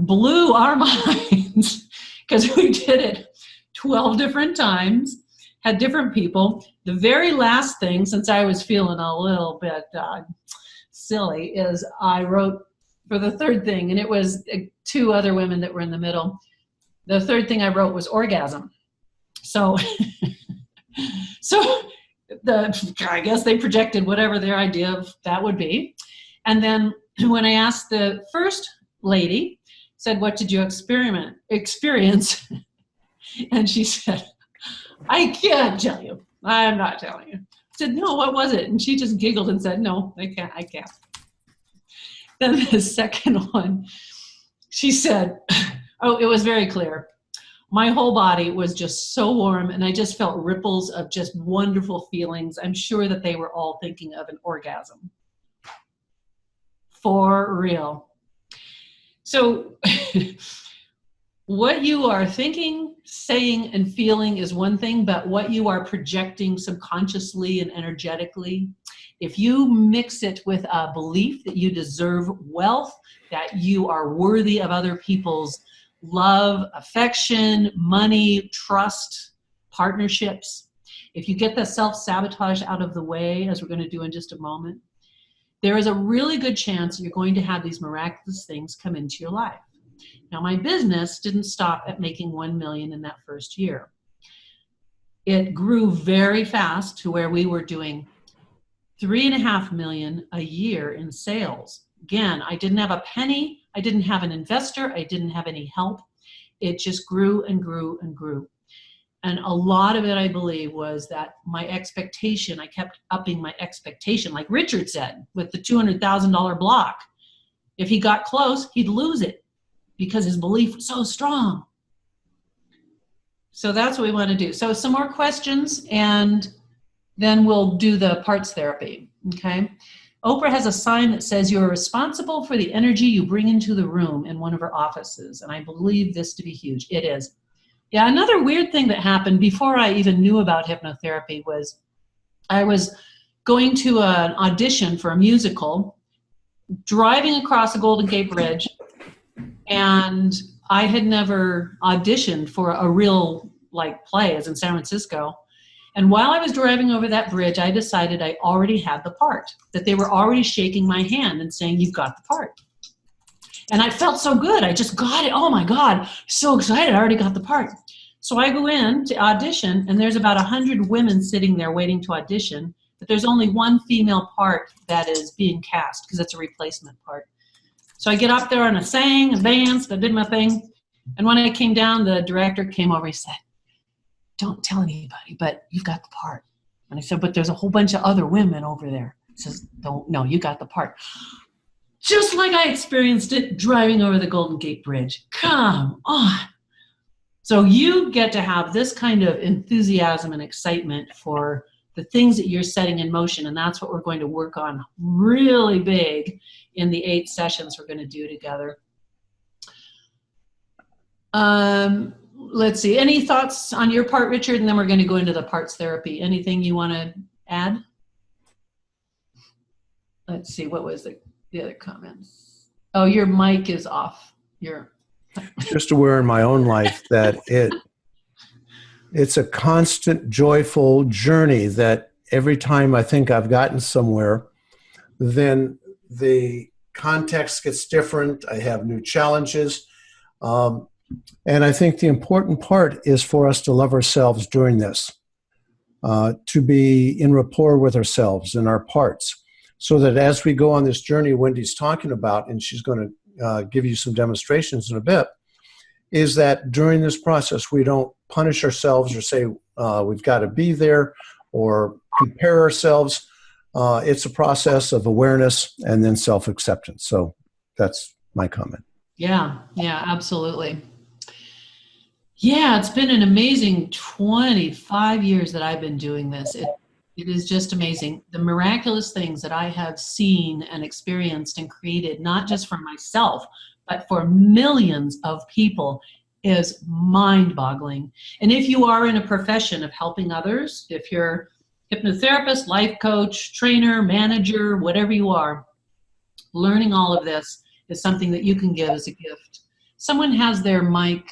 blew our minds because we did it 12 different times, had different people. The very last thing, since I was feeling a little bit silly, is I wrote for the third thing, and it was 2 other women that were in the middle. The third thing I wrote was orgasm. So, I guess they projected whatever their idea of that would be. And then when I asked the first lady, said, what did you experience? And she said, I can't tell you. I'm not telling you. I said, no, what was it? And she just giggled and said, no, I can't. Then the second one, she said, oh, it was very clear. My whole body was just so warm, and I just felt ripples of just wonderful feelings. I'm sure that they were all thinking of an orgasm. For real. So what you are thinking, saying, and feeling is one thing, but what you are projecting subconsciously and energetically, if you mix it with a belief that you deserve wealth, that you are worthy of other people's love, affection, money, trust, partnerships, if you get the self-sabotage out of the way, as we're going to do in just a moment, there is a really good chance that you're going to have these miraculous things come into your life. Now, my business didn't stop at making 1 million in that first year. It grew very fast to where we were doing 3.5 million a year in sales. Again, I didn't have a penny. I didn't have an investor. I didn't have any help. It just grew and grew and grew. And a lot of it, I believe, was that my expectation, I kept upping my expectation. Like Richard said, with the $200,000 block, if he got close, he'd lose it because his belief was so strong. So that's what we want to do. So some more questions, and then we'll do the parts therapy, okay? Oprah has a sign that says you are responsible for the energy you bring into the room in one of her offices. And I believe this to be huge. It is. Yeah, another weird thing that happened before I even knew about hypnotherapy was I was going to an audition for a musical, driving across the Golden Gate Bridge, and I had never auditioned for a real play as in San Francisco. And while I was driving over that bridge, I decided I already had the part, that they were already shaking my hand and saying, you've got the part. And I felt so good. I just got it. Oh my God, so excited. I already got the part. So I go in to audition, and there's about 100 women sitting there waiting to audition, but there's only one female part that is being cast because it's a replacement part. So I get up there and I sang and danced, I did my thing. And when I came down, the director came over, he said, don't tell anybody, but you've got the part. And I said, but there's a whole bunch of other women over there. He says, no, you got the part. Just like I experienced it driving over the Golden Gate Bridge. Come on. So you get to have this kind of enthusiasm and excitement for the things that you're setting in motion. And that's what we're going to work on really big in the 8 sessions we're going to do together. Let's see. Any thoughts on your part, Richard? And then we're going to go into the parts therapy. Anything you want to add? Let's see. What was the other comments? Oh, your mic is off. Just aware in my own life that it's a constant joyful journey, that every time I think I've gotten somewhere, then the context gets different. I have new challenges. And I think the important part is for us to love ourselves during this, to be in rapport with ourselves and our parts, so that as we go on this journey Wendy's talking about, and she's going to give you some demonstrations in a bit, is that during this process we don't punish ourselves or say we've got to be there or compare ourselves. It's a process of awareness and then self-acceptance. So that's my comment. Yeah, absolutely. Yeah, it's been an amazing 25 years that I've been doing this. It is just amazing. The miraculous things that I have seen and experienced and created, not just for myself, but for millions of people, is mind-boggling. And if you are in a profession of helping others, if you're hypnotherapist, life coach, trainer, manager, whatever you are, learning all of this is something that you can give as a gift. Someone has their mic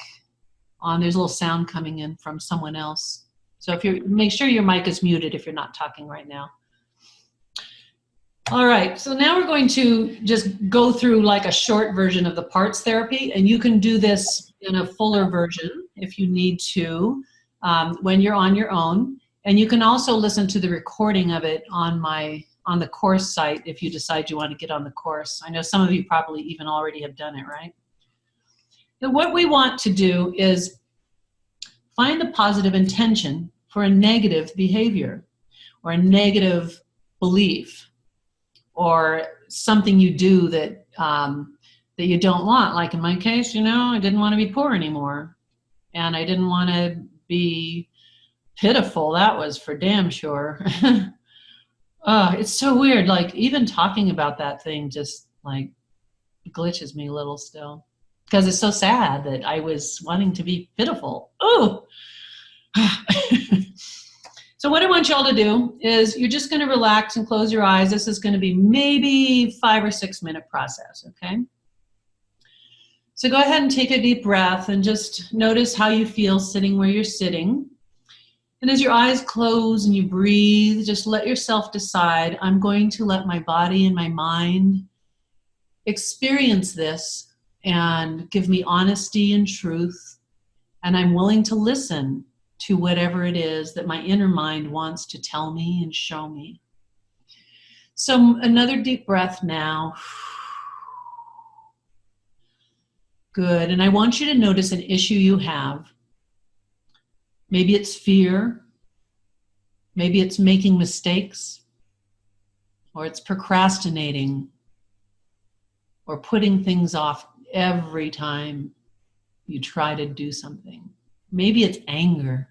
on. There's a little sound coming in from someone else. So if you make sure your mic is muted if you're not talking right now. All right, so now we're going to just go through like a short version of the parts therapy, and you can do this in a fuller version if you need to when you're on your own. And you can also listen to the recording of it on the course site if you decide you want to get on the course. I know some of you probably even already have done it, right? And what we want to do is find the positive intention for a negative behavior or a negative belief or something you do that that you don't want. Like in my case, I didn't want to be poor anymore, and I didn't want to be pitiful. That was for damn sure. It's so weird. Like even talking about that thing just like glitches me a little still, because it's so sad that I was wanting to be pitiful. Oh. So what I want y'all to do is you're just going to relax and close your eyes. This is going to be maybe 5 or 6 minute process, okay? So go ahead and take a deep breath and just notice how you feel sitting where you're sitting. And as your eyes close and you breathe, just let yourself decide, I'm going to let my body and my mind experience this and give me honesty and truth. And I'm willing to listen to whatever it is that my inner mind wants to tell me and show me. So another deep breath now. Good. And I want you to notice an issue you have. Maybe it's fear. Maybe it's making mistakes. Or it's procrastinating. Or putting things off every time you try to do something. Maybe it's anger.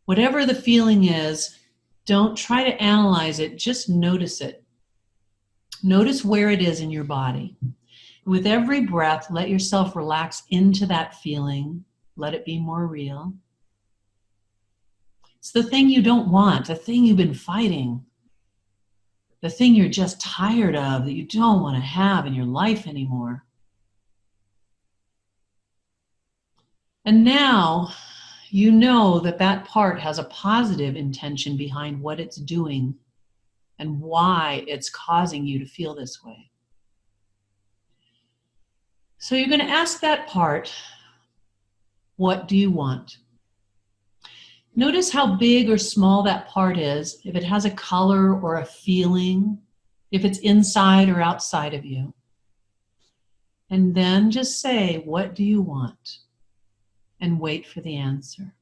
Whatever the feeling is, don't try to analyze it, just notice it. Notice where it is in your body. With every breath, let yourself relax into that feeling. Let it be more real. It's the thing you don't want, the thing you've been fighting, the thing you're just tired of, that you don't want to have in your life anymore. And now you know that that part has a positive intention behind what it's doing and why it's causing you to feel this way. So you're going to ask that part, what do you want? Notice how big or small that part is, if it has a color or a feeling, if it's inside or outside of you. And then just say, what do you want? And wait for the answer.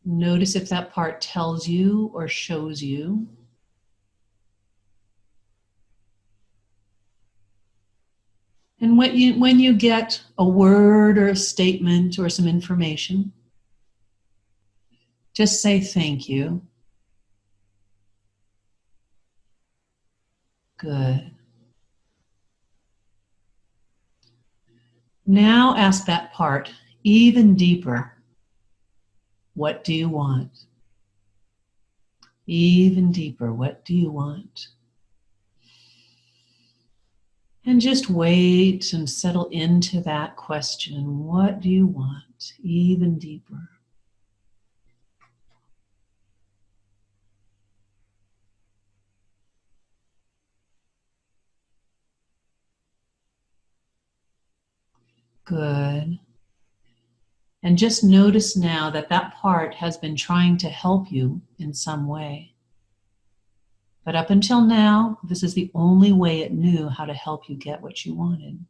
Notice if that part tells you or shows you. And when you get a word or a statement or some information, just say thank you. Good. Now ask that part even deeper. What do you want? Even deeper, what do you want? And just wait and settle into that question. What do you want? Even deeper. Good. And just notice now that that part has been trying to help you in some way. But up until now, this is the only way it knew how to help you get what you wanted,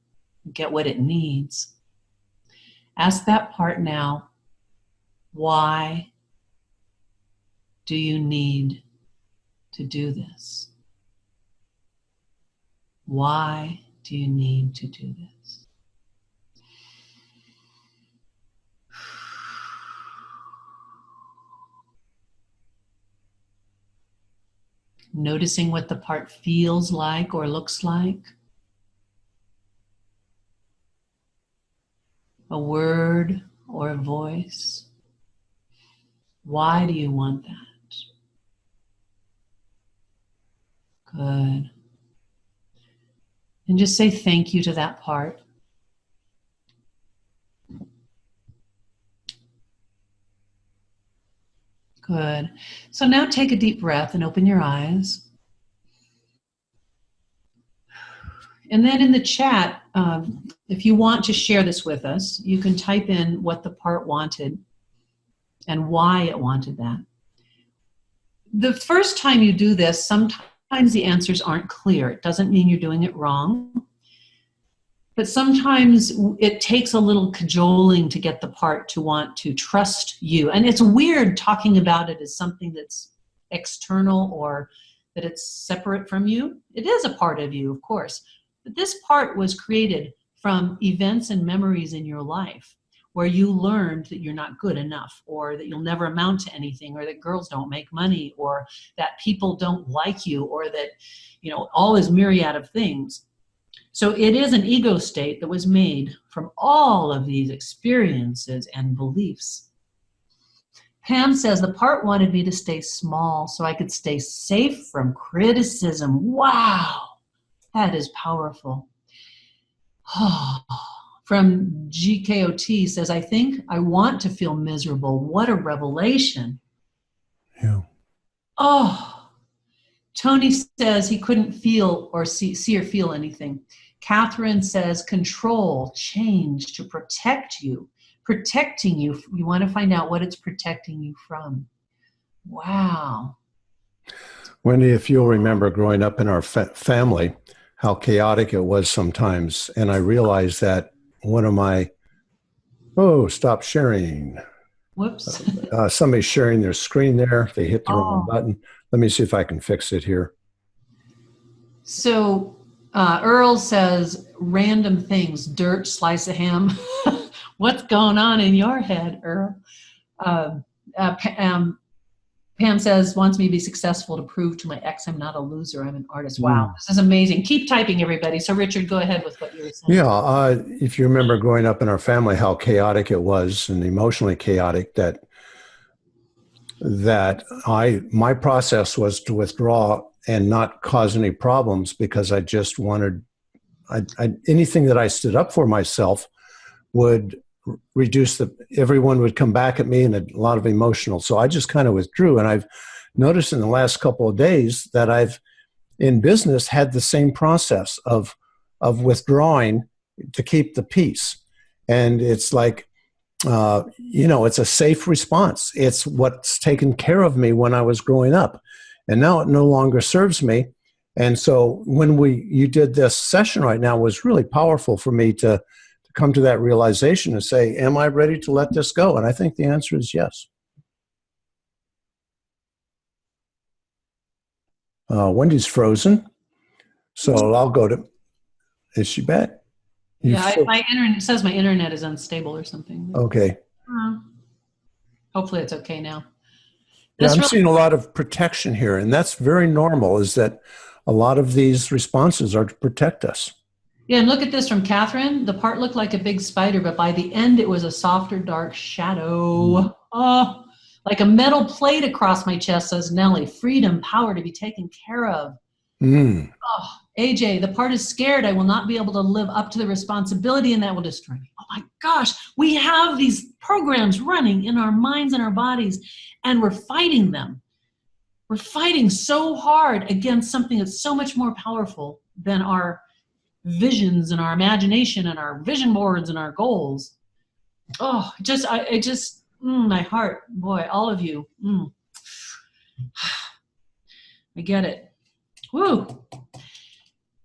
get what it needs. Ask that part now, why do you need to do this? Why do you need to do this? Noticing what the part feels like or looks like. A word or a voice. Why do you want that? Good. And just say thank you to that part. Good. So now take a deep breath and open your eyes. And then in the chat, if you want to share this with us, you can type in what the part wanted and why it wanted that. The first time you do this, sometimes the answers aren't clear. It doesn't mean you're doing it wrong. But sometimes it takes a little cajoling to get the part to want to trust you. And it's weird talking about it as something that's external or that it's separate from you. It is a part of you, of course. But this part was created from events and memories in your life where you learned that you're not good enough, or that you'll never amount to anything, or that girls don't make money, or that people don't like you, or that, all this myriad of things. So it is an ego state that was made from all of these experiences and beliefs. Pam says, the part wanted me to stay small so I could stay safe from criticism. Wow, that is powerful. From GKOT says, I think I want to feel miserable. What a revelation. Yeah. Oh, Tony says he couldn't feel or see or feel anything. Catherine says control, change to protect you, protecting you. You want to find out what it's protecting you from. Wow. Wendy, if you'll remember growing up in our family, how chaotic it was sometimes. And I realized that one of my, stop sharing. Whoops. Somebody's sharing their screen there. They hit the wrong button. Let me see if I can fix it here. So Earl says random things, dirt, slice of ham. What's going on in your head, Earl? Pam says, wants me to be successful to prove to my ex I'm not a loser. I'm an artist. Wow, this is amazing. Keep typing, everybody. So, Richard, go ahead with what you were saying. Yeah, if you remember growing up in our family, how chaotic it was and emotionally chaotic, my process was to withdraw and not cause any problems, because I just wanted, anything that I stood up for myself would reduce everyone would come back at me, and a lot of emotional. So I just kind of withdrew. And I've noticed in the last couple of days that I've, in business, had the same process of withdrawing to keep the peace. And it's like, it's a safe response. It's what's taken care of me when I was growing up. And now it no longer serves me. And so when you did this session right now, was really powerful for me to come to that realization and say, am I ready to let this go? And I think the answer is yes. Wendy's frozen. So I'll go to, is she back? My internet says my internet is unstable or something. Okay. Hopefully it's okay now. Yeah, I'm seeing a lot of protection here, and that's very normal, is that a lot of these responses are to protect us. Yeah, and look at this from Catherine. The part looked like a big spider, but by the end it was a softer, dark shadow. Oh, like a metal plate across my chest, says Nellie. Freedom, power to be taken care of. Oh, AJ, the part is scared. I will not be able to live up to the responsibility, and that will destroy me. Oh my gosh, we have these programs running in our minds and our bodies, and we're fighting them. We're fighting so hard against something that's so much more powerful than our visions and our imagination and our vision boards and our goals. Oh, my heart, boy, all of you. I get it. Woo.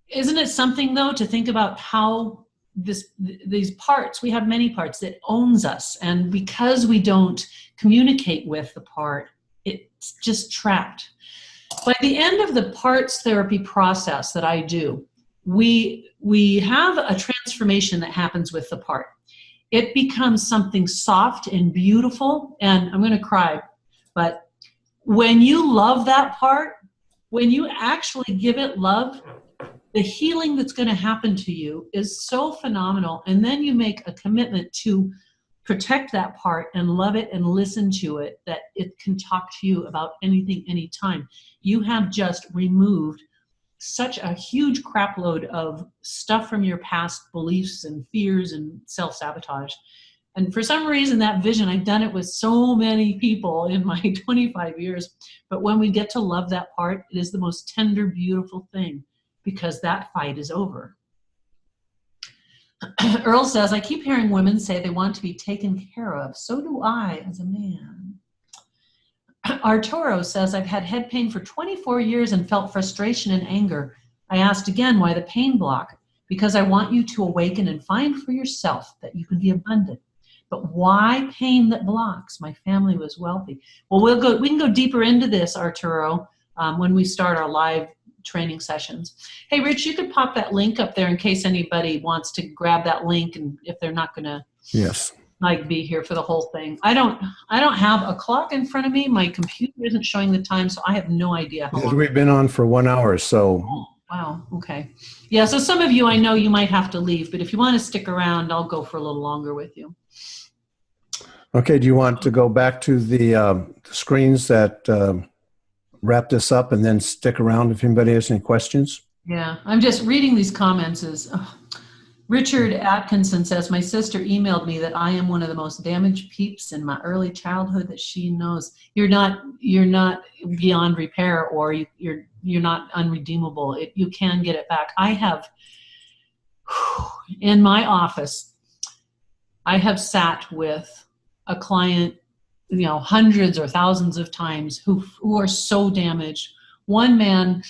Isn't it something, though, to think about how these parts, we have many parts that owns us, and because we don't communicate with the part, it's just trapped. By the end of the parts therapy process that I do, we have a transformation that happens with the part. It becomes something soft and beautiful, and I'm going to cry, but when you love that part, when you actually give it love, the healing that's going to happen to you is so phenomenal. And then you make a commitment to protect that part and love it and listen to it, that it can talk to you about anything, anytime. You have just removed such a huge crap load of stuff from your past beliefs and fears and self-sabotage. And for some reason, that vision, I've done it with so many people in my 25 years, but when we get to love that part, it is the most tender, beautiful thing, because that fight is over. Earl says, I keep hearing women say they want to be taken care of. So do I as a man. Arturo says, I've had head pain for 24 years and felt frustration and anger. I asked again why the pain block, because I want you to awaken and find for yourself that you can be abundant. But why pain that blocks? My family was wealthy. Well, we can go deeper into this, Arturo, when we start our live training sessions. Hey, Rich, you could pop that link up there in case anybody wants to grab that link, and if they're not going to be here for the whole thing. I don't have a clock in front of me. My computer isn't showing the time, so I have no idea how long. We've been on for 1 hour, so. Oh, wow, okay. Yeah, so some of you, I know you might have to leave, but if you want to stick around, I'll go for a little longer with you. Okay, do you want to go back to the screens that wrap this up and then stick around if anybody has any questions? Yeah, I'm just reading these comments. Richard Atkinson says, my sister emailed me that I am one of the most damaged peeps in my early childhood that she knows. You're not beyond repair, or you're not unredeemable. You can get it back. I have, in my office, I have sat with a client, hundreds or thousands of times who are so damaged. One man,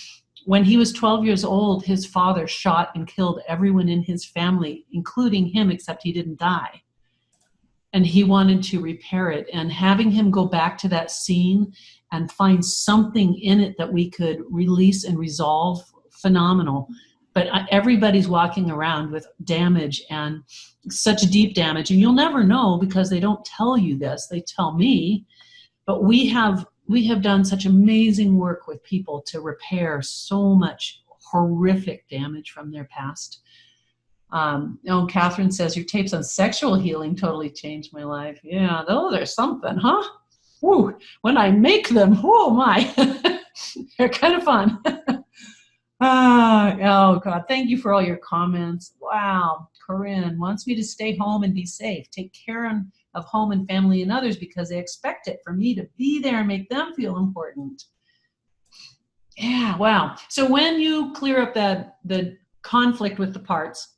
when he was 12 years old, his father shot and killed everyone in his family, including him, except he didn't die. And he wanted to repair it. And having him go back to that scene and find something in it that we could release and resolve, phenomenal. But everybody's walking around with damage, and such deep damage, and you'll never know because they don't tell you this. They tell me, but we have done such amazing work with people to repair so much horrific damage from their past. Catherine says, your tapes on sexual healing totally changed my life. Yeah, those are something, huh? Woo, when I make them, oh my, they're kind of fun. Oh God, thank you for all your comments. Wow, Corinne wants me to stay home and be safe, take care of home and family and others because they expect it for me to be there and make them feel important. Yeah, wow. So when you clear up the conflict with the parts,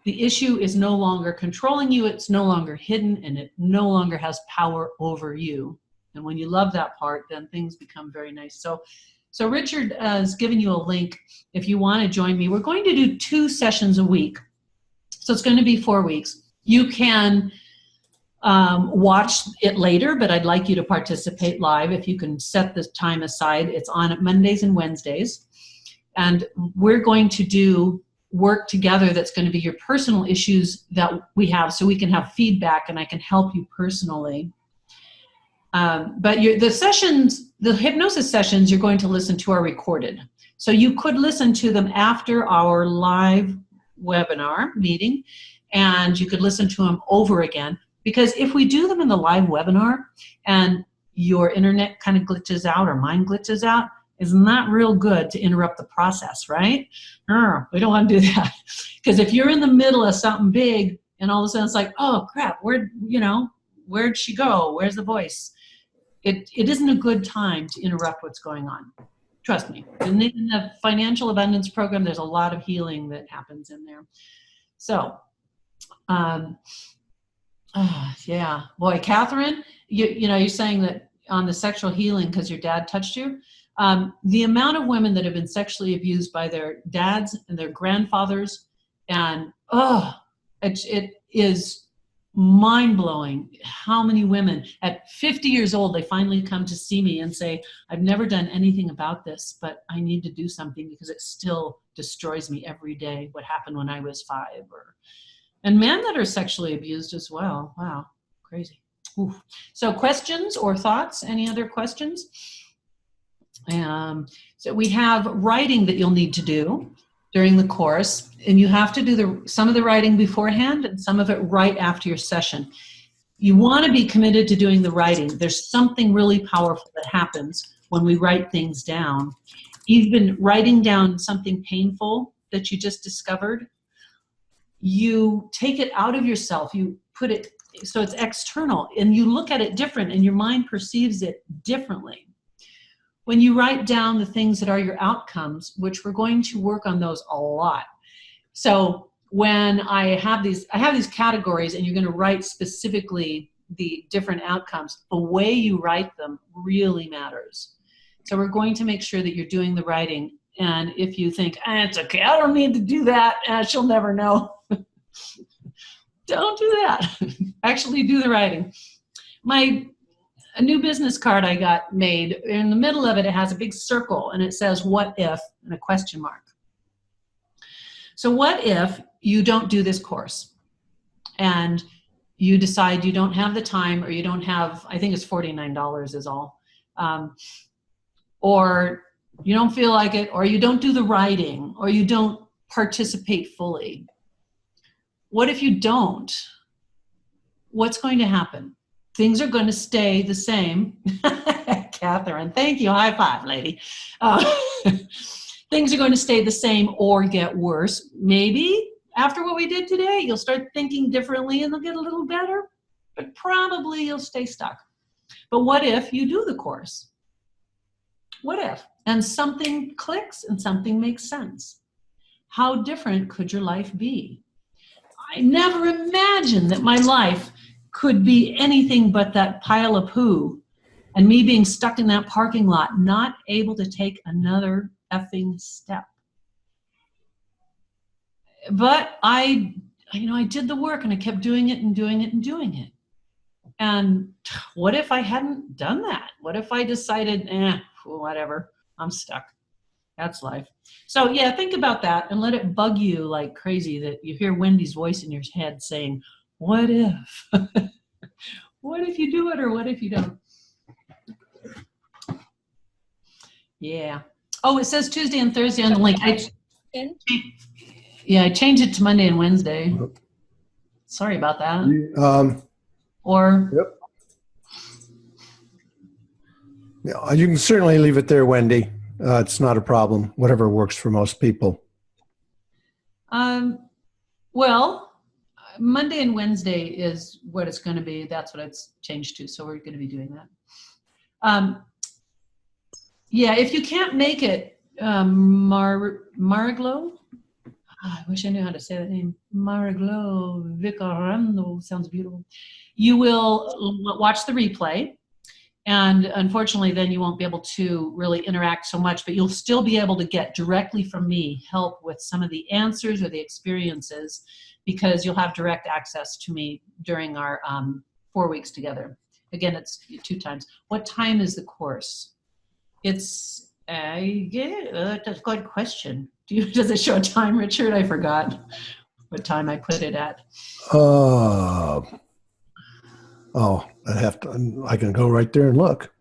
the issue is no longer controlling you, it's no longer hidden, and it no longer has power over you. And when you love that part, then things become very nice. So Richard has given you a link if you want to join me. We're going to do 2 sessions a week. So it's going to be 4 weeks. You can watch it later, but I'd like you to participate live if you can set this time aside. It's on Mondays and Wednesdays. And we're going to do work together that's going to be your personal issues that we have, so we can have feedback and I can help you personally. But the hypnosis sessions you're going to listen to are recorded. So you could listen to them after our live webinar meeting, and you could listen to them over again. Because if we do them in the live webinar and your internet kind of glitches out or mine glitches out, it's not real good to interrupt the process, right? We don't want to do that. Because if you're in the middle of something big and all of a sudden it's like, oh crap, where'd she go? Where's the voice? It isn't a good time to interrupt what's going on. Trust me. In the financial abundance program, there's a lot of healing that happens in there. So, yeah, boy, Catherine, you're saying that on the sexual healing because your dad touched you. The amount of women that have been sexually abused by their dads and their grandfathers, and it is mind-blowing how many women at 50 years old, they finally come to see me and say, I've never done anything about this, but I need to do something because it still destroys me every day, what happened when I was 5. And men that are sexually abused as well. Wow, crazy. Oof. So questions or thoughts? Any other questions? So we have writing that you'll need to do during the course, and you have to do some of the writing beforehand and some of it right after your session. You want to be committed to doing the writing. There's something really powerful that happens when we write things down. You've been writing down something painful that you just discovered. You take it out of yourself. You put it so it's external, and you look at it different, and your mind perceives it differently. When you write down the things that are your outcomes, which we're going to work on those a lot. So when I have these categories, and you're going to write specifically the different outcomes, the way you write them really matters. So we're going to make sure that you're doing the writing. And if you think, it's okay, I don't need to do that, she'll never know. Don't do that. Actually do the writing. A new business card I got made, in the middle of it, it has a big circle and it says, what if, and a question mark. So what if you don't do this course and you decide you don't have the time, or you don't have, I think it's $49 is all, or you don't feel like it, or you don't do the writing, or you don't participate fully. What if you don't? What's going to happen? Things are going to stay the same. Catherine, thank you. High five, lady. Things are going to stay the same or get worse. Maybe after what we did today, you'll start thinking differently and they'll get a little better, but probably you'll stay stuck. But what if you do the course? What if? And something clicks and something makes sense. How different could your life be? I never imagined that my life could be anything but that pile of poo and me being stuck in that parking lot, not able to take another effing step. But I did the work, and I kept doing it and doing it and doing it. And what if I hadn't done that? What if I decided, whatever, I'm stuck? That's life. So yeah, think about that and let it bug you like crazy that you hear Wendy's voice in your head saying, what if? What if you do it or what if you don't? Yeah. Oh, it says Tuesday and Thursday on the link. I changed it to Monday and Wednesday. Sorry about that. Yep. Yeah, you can certainly leave it there, Wendy. It's not a problem. Whatever works for most people. Well, Monday and Wednesday is what it's going to be. That's what it's changed to. So we're going to be doing that. Yeah, if you can't make it, Mariglo, I wish I knew how to say that name. Mariglo Vicarando sounds beautiful. You will watch the replay. And unfortunately, then you won't be able to really interact so much, but you'll still be able to get directly from me help with some of the answers or the experiences, because you'll have direct access to me during our 4 weeks together. Again, it's 2 times. What time is the course? It's, that's a good question. Does it show a time, Richard? I forgot what time I put it at. I can go right there and look.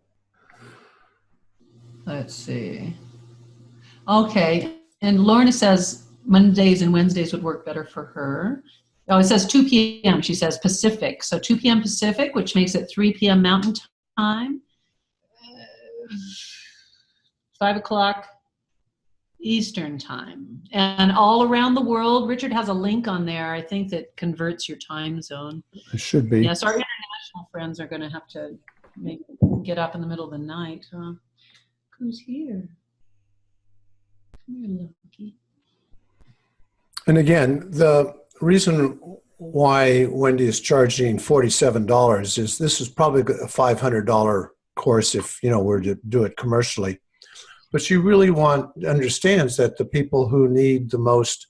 Let's see. Okay. And Lorna says Mondays and Wednesdays would work better for her. Oh, it says 2 p.m. She says Pacific. So 2 p.m. Pacific, which makes it 3 p.m. Mountain Time. 5 o'clock Eastern Time. And all around the world, Richard has a link on there, I think, that converts your time zone. It should be. Yes, our international friends are going to have to get up in the middle of the night. Who's here? Come here, Loki. And again, the reason why Wendy is charging $47 is this is probably a $500 course if we're to do it commercially. But she really understands that the people who need the most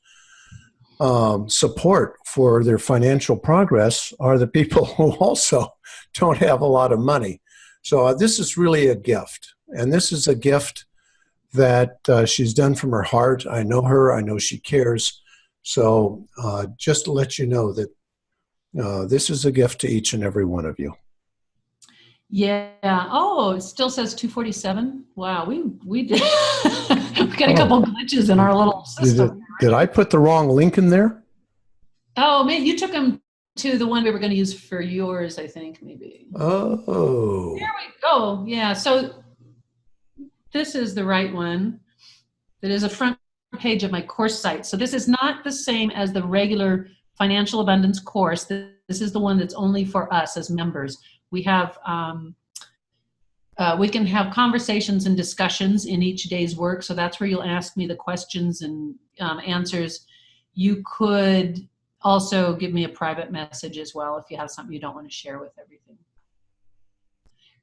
support for their financial progress are the people who also don't have a lot of money. So this is really a gift. And this is a gift that she's done from her heart. I know her. I know she cares. So just to let you know that this is a gift to each and every one of you. Yeah. Oh, it still says 247. Wow, we did. We got a couple glitches in our little system. Did I put the wrong link in there? Oh, man, you took them to the one we were going to use for yours, I think, maybe. Oh. There we go. Yeah. So this is the right one. That is a front page of my course site. So this is not the same as the regular Financial Abundance course. This is the one that's only for us as members. We have, we can have conversations and discussions in each day's work. So that's where you'll ask me the questions and answers. You could also give me a private message as well if you have something you don't want to share with everything.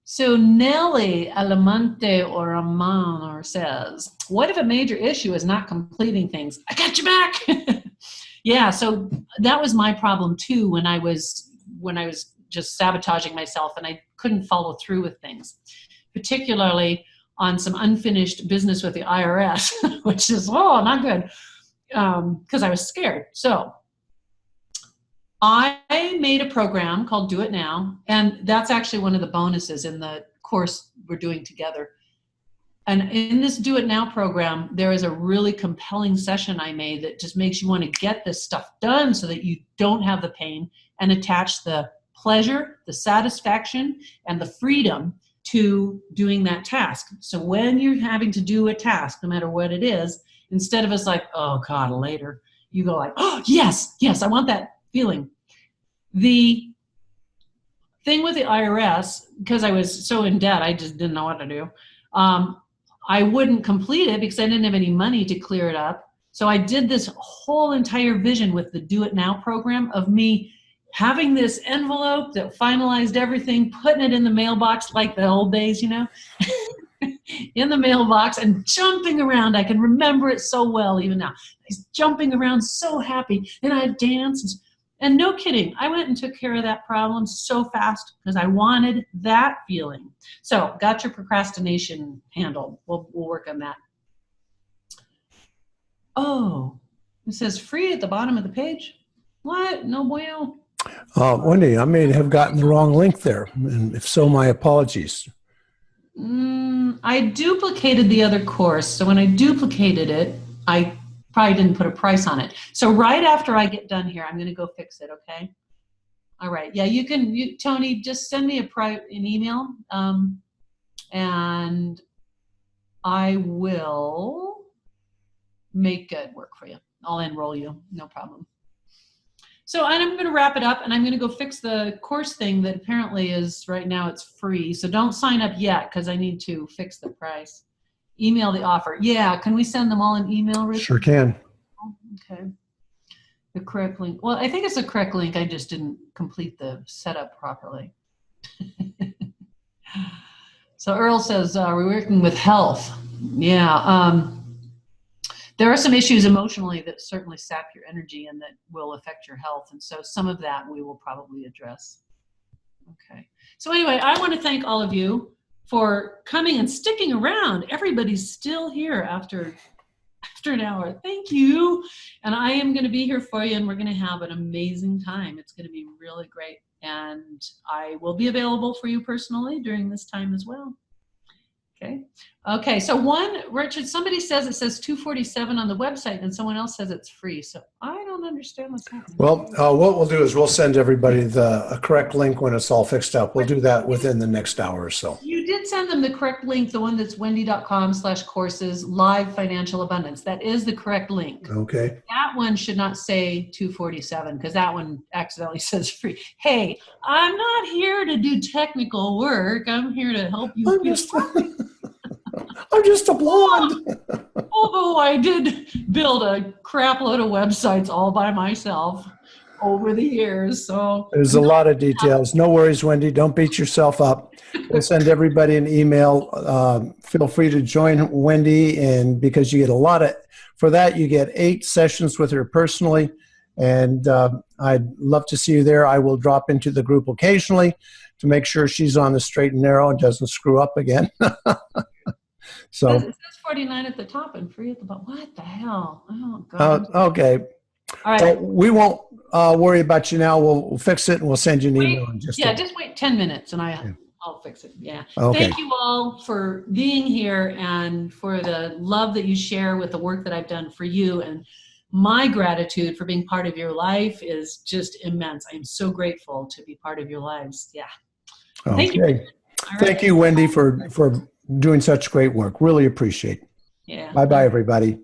So Nelly Alamante or Amon says, what if a major issue is not completing things? I got you back. Yeah, so that was my problem too when I was just sabotaging myself and I couldn't follow through with things, particularly on some unfinished business with the IRS, which is, not good, because I was scared. So I made a program called Do It Now, and that's actually one of the bonuses in the course we're doing together. And in this Do It Now program, there is a really compelling session I made that just makes you want to get this stuff done so that you don't have the pain and attach the pleasure, the satisfaction, and the freedom to doing that task. So when you're having to do a task, no matter what it is, instead of us like, oh God, later, you go like, oh yes, I want that feeling. The thing with the IRS, because I was so in debt, I just didn't know what to do. I wouldn't complete it because I didn't have any money to clear it up. So I did this whole entire vision with the Do It Now program of me having this envelope that finalized everything, putting it in the mailbox like the old days, in the mailbox and jumping around. I can remember it so well even now. I was jumping around so happy, and I'd dance. And no kidding, I went and took care of that problem so fast because I wanted that feeling. So got your procrastination handled. We'll work on that. Oh, it says free at the bottom of the page. What? No bueno. Wendy, I may have gotten the wrong link there. And if so, my apologies. I duplicated the other course. So when I duplicated it, I probably didn't put a price on it. So right after I get done here, I'm going to go fix it. Okay. All right. Yeah, Tony, just send me an email, and I will make it work for you. I'll enroll you. No problem. So I'm going to wrap it up, and I'm going to go fix the course thing that apparently is right now it's free. So don't sign up yet because I need to fix the price. Email the offer. Yeah, can we send them all an email, Richard? Sure can. Okay. The correct link. Well, I think it's the correct link. I just didn't complete the setup properly. So Earl says, we're working with health. Yeah. There are some issues emotionally that certainly sap your energy and that will affect your health. And so some of that we will probably address. Okay. So anyway, I want to thank all of you for coming and sticking around. Everybody's still here after an hour. Thank you. And I am going to be here for you, and we're going to have an amazing time. It's going to be really great. And I will be available for you personally during this time as well. Okay. Okay. So Richard, somebody says it says $247 on the website, and someone else says it's free. So I don't understand what's happening. Well, what we'll do is we'll send everybody a correct link when it's all fixed up. We'll do that within the next hour or so. You did send them the correct link, the one that's wendy.com/courses live financial abundance. That is the correct link. Okay. That one should not say $247 because that one accidentally says free. Hey, I'm not here to do technical work. I'm here to help you. I'm just a blonde. Although I did build a crap load of websites all by myself over the years. So there's a lot of details. No worries, Wendy. Don't beat yourself up. We'll send everybody an email. Feel free to join Wendy, and because you get for that, you get 8 sessions with her personally. And I'd love to see you there. I will drop into the group occasionally to make sure she's on the straight and narrow and doesn't screw up again. So it says 49 at the top and free at the bottom. What the hell? Oh God. Okay. All right. Well, we won't worry about you now. We'll fix it and we'll send you an email. Just wait 10 minutes and I'll fix it. Yeah. Okay. Thank you all for being here and for the love that you share with the work that I've done for you. And my gratitude for being part of your life is just immense. I am so grateful to be part of your lives. Yeah. Okay. Thank you. Right. Thank you, Wendy, for doing such great work. Really appreciate it. Yeah. Bye-bye, everybody.